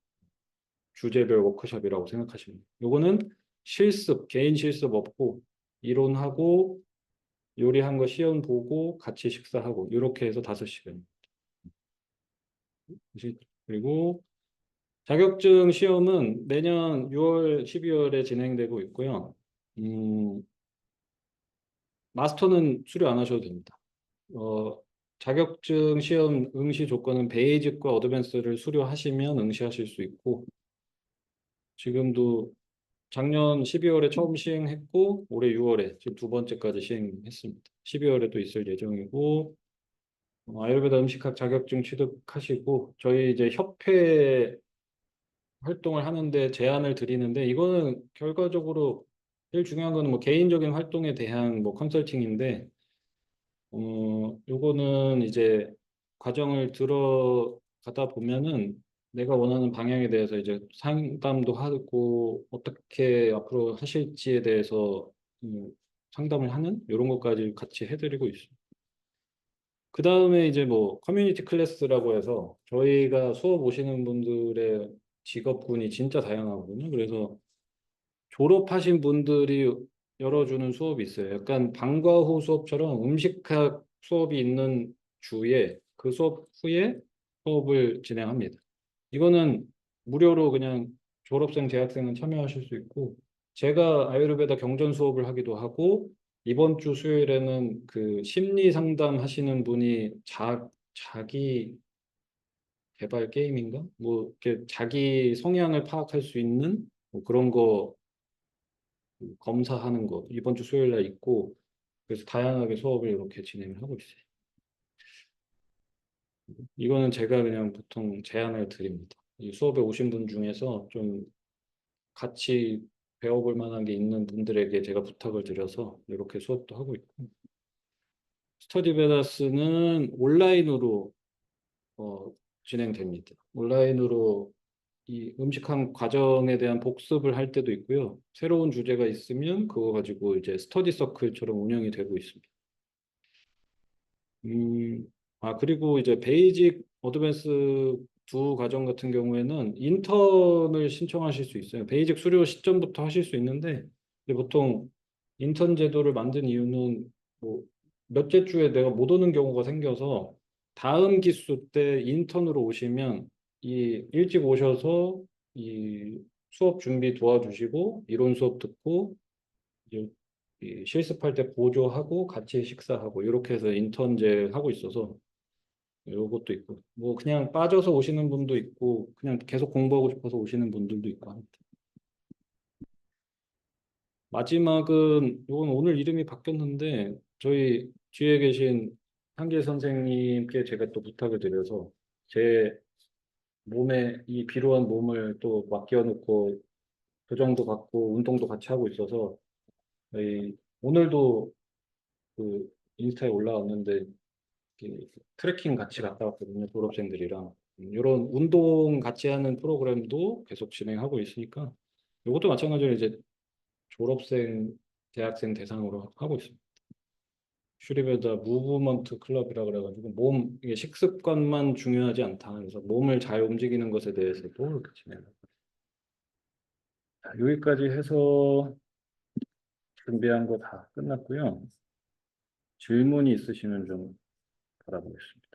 주제별 워크숍이라고 생각하시면 돼요. 요거는 실습, 개인 실습 없고 이론하고 요리한 거 시험 보고 같이 식사하고 이렇게 해서 5시간. 그리고 자격증 시험은 매년 6월, 12월에 진행되고 있고요. 음, 마스터는 수료 안 하셔도 됩니다. 어, 자격증 시험 응시 조건은 베이직과 어드밴스를 수료하시면 응시하실 수 있고 지금도 작년 12월에 처음 시행했고 올해 6월에 지금 두 번째까지 시행했습니다. 12월에 또 있을 예정이고 아유르베다 음식학 자격증 취득하시고 저희 이제 협회 활동을 하는데 제안을 드리는데 이거는 결과적으로 제일 중요한 거는 뭐 개인적인 활동에 대한 뭐 컨설팅인데 요거는 이제 과정을 들어가다 보면은 내가 원하는 방향에 대해서 이제 상담도 하고 어떻게 앞으로 하실지에 대해서 음, 상담을 하는 이런 것까지 같이 해드리고 있습니다. 그 다음에 이제 뭐 커뮤니티 클래스라고 해서 저희가 수업 오시는 분들의 직업군이 진짜 다양하거든요. 그래서 졸업하신 분들이 열어주는 수업이 있어요. 약간 방과 후 수업처럼 음식학 수업이 있는 주에 그 수업 후에 수업을 진행합니다. 이거는 무료로 그냥 졸업생, 재학생은 참여하실 수 있고, 제가 아유르베다 경전 수업을 하기도 하고, 이번 주 수요일에는 그 심리 상담 하시는 분이 자기 개발 게임인가? 뭐, 이렇게 자기 성향을 파악할 수 있는 뭐 그런 거 검사하는 거 이번 주 수요일 날 있고, 그래서 다양하게 수업을 이렇게 진행을 하고 있어요. 이거는 제가 그냥 보통 제안을 드립니다. 이 수업에 오신 분 중에서 좀 같이 배워볼 만한 게 있는 분들에게 제가 부탁을 드려서 이렇게 수업도 하고 있고, 스터디베다스는 온라인으로 진행됩니다. 온라인으로 이 음식한 과정에 대한 복습을 할 때도 있고요. 새로운 주제가 있으면 그거 가지고 이제 스터디 서클처럼 운영이 되고 있습니다. 그리고 이제 베이직, 어드밴스 두 과정 같은 경우에는 인턴을 신청하실 수 있어요. 베이직 수료 시점부터 하실 수 있는데, 이제 보통 인턴 제도를 만든 이유는 뭐 몇째 주에 내가 못 오는 경우가 생겨서 다음 기수 때 인턴으로 오시면 이 일찍 오셔서 이 수업 준비 도와주시고 이론 수업 듣고 이제 이 실습할 때 보조하고 같이 식사하고 이렇게 해서 인턴제 하고 있어서 요것도 있고 뭐 그냥 빠져서 오시는 분도 있고 그냥 계속 공부하고 싶어서 오시는 분들도 있고 합니다. 마지막은 요건 오늘 이름이 바뀌었는데 저희 뒤에 계신 한길 선생님께 제가 또 부탁을 드려서 제 몸에 이 비루한 몸을 또 맡겨놓고 교정도 받고 운동도 같이 하고 있어서 저희 오늘도 그 인스타에 올라왔는데 트레킹 같이 갔다 왔거든요. 졸업생들이랑. 이런 운동 같이 하는 프로그램도 계속 진행하고 있으니까 이것도 마찬가지로 이제 졸업생, 대학생 대상으로 하고 있습니다. 슈리베다 무브먼트 클럽이라 그래가지고 이게 식습관만 중요하지 않다. 그래서 몸을 잘 움직이는 것에 대해서도 이렇게 진행하고 여기까지 해서 준비한 거 다 끝났고요. 질문이 있으시면 좀 받아보겠습니다.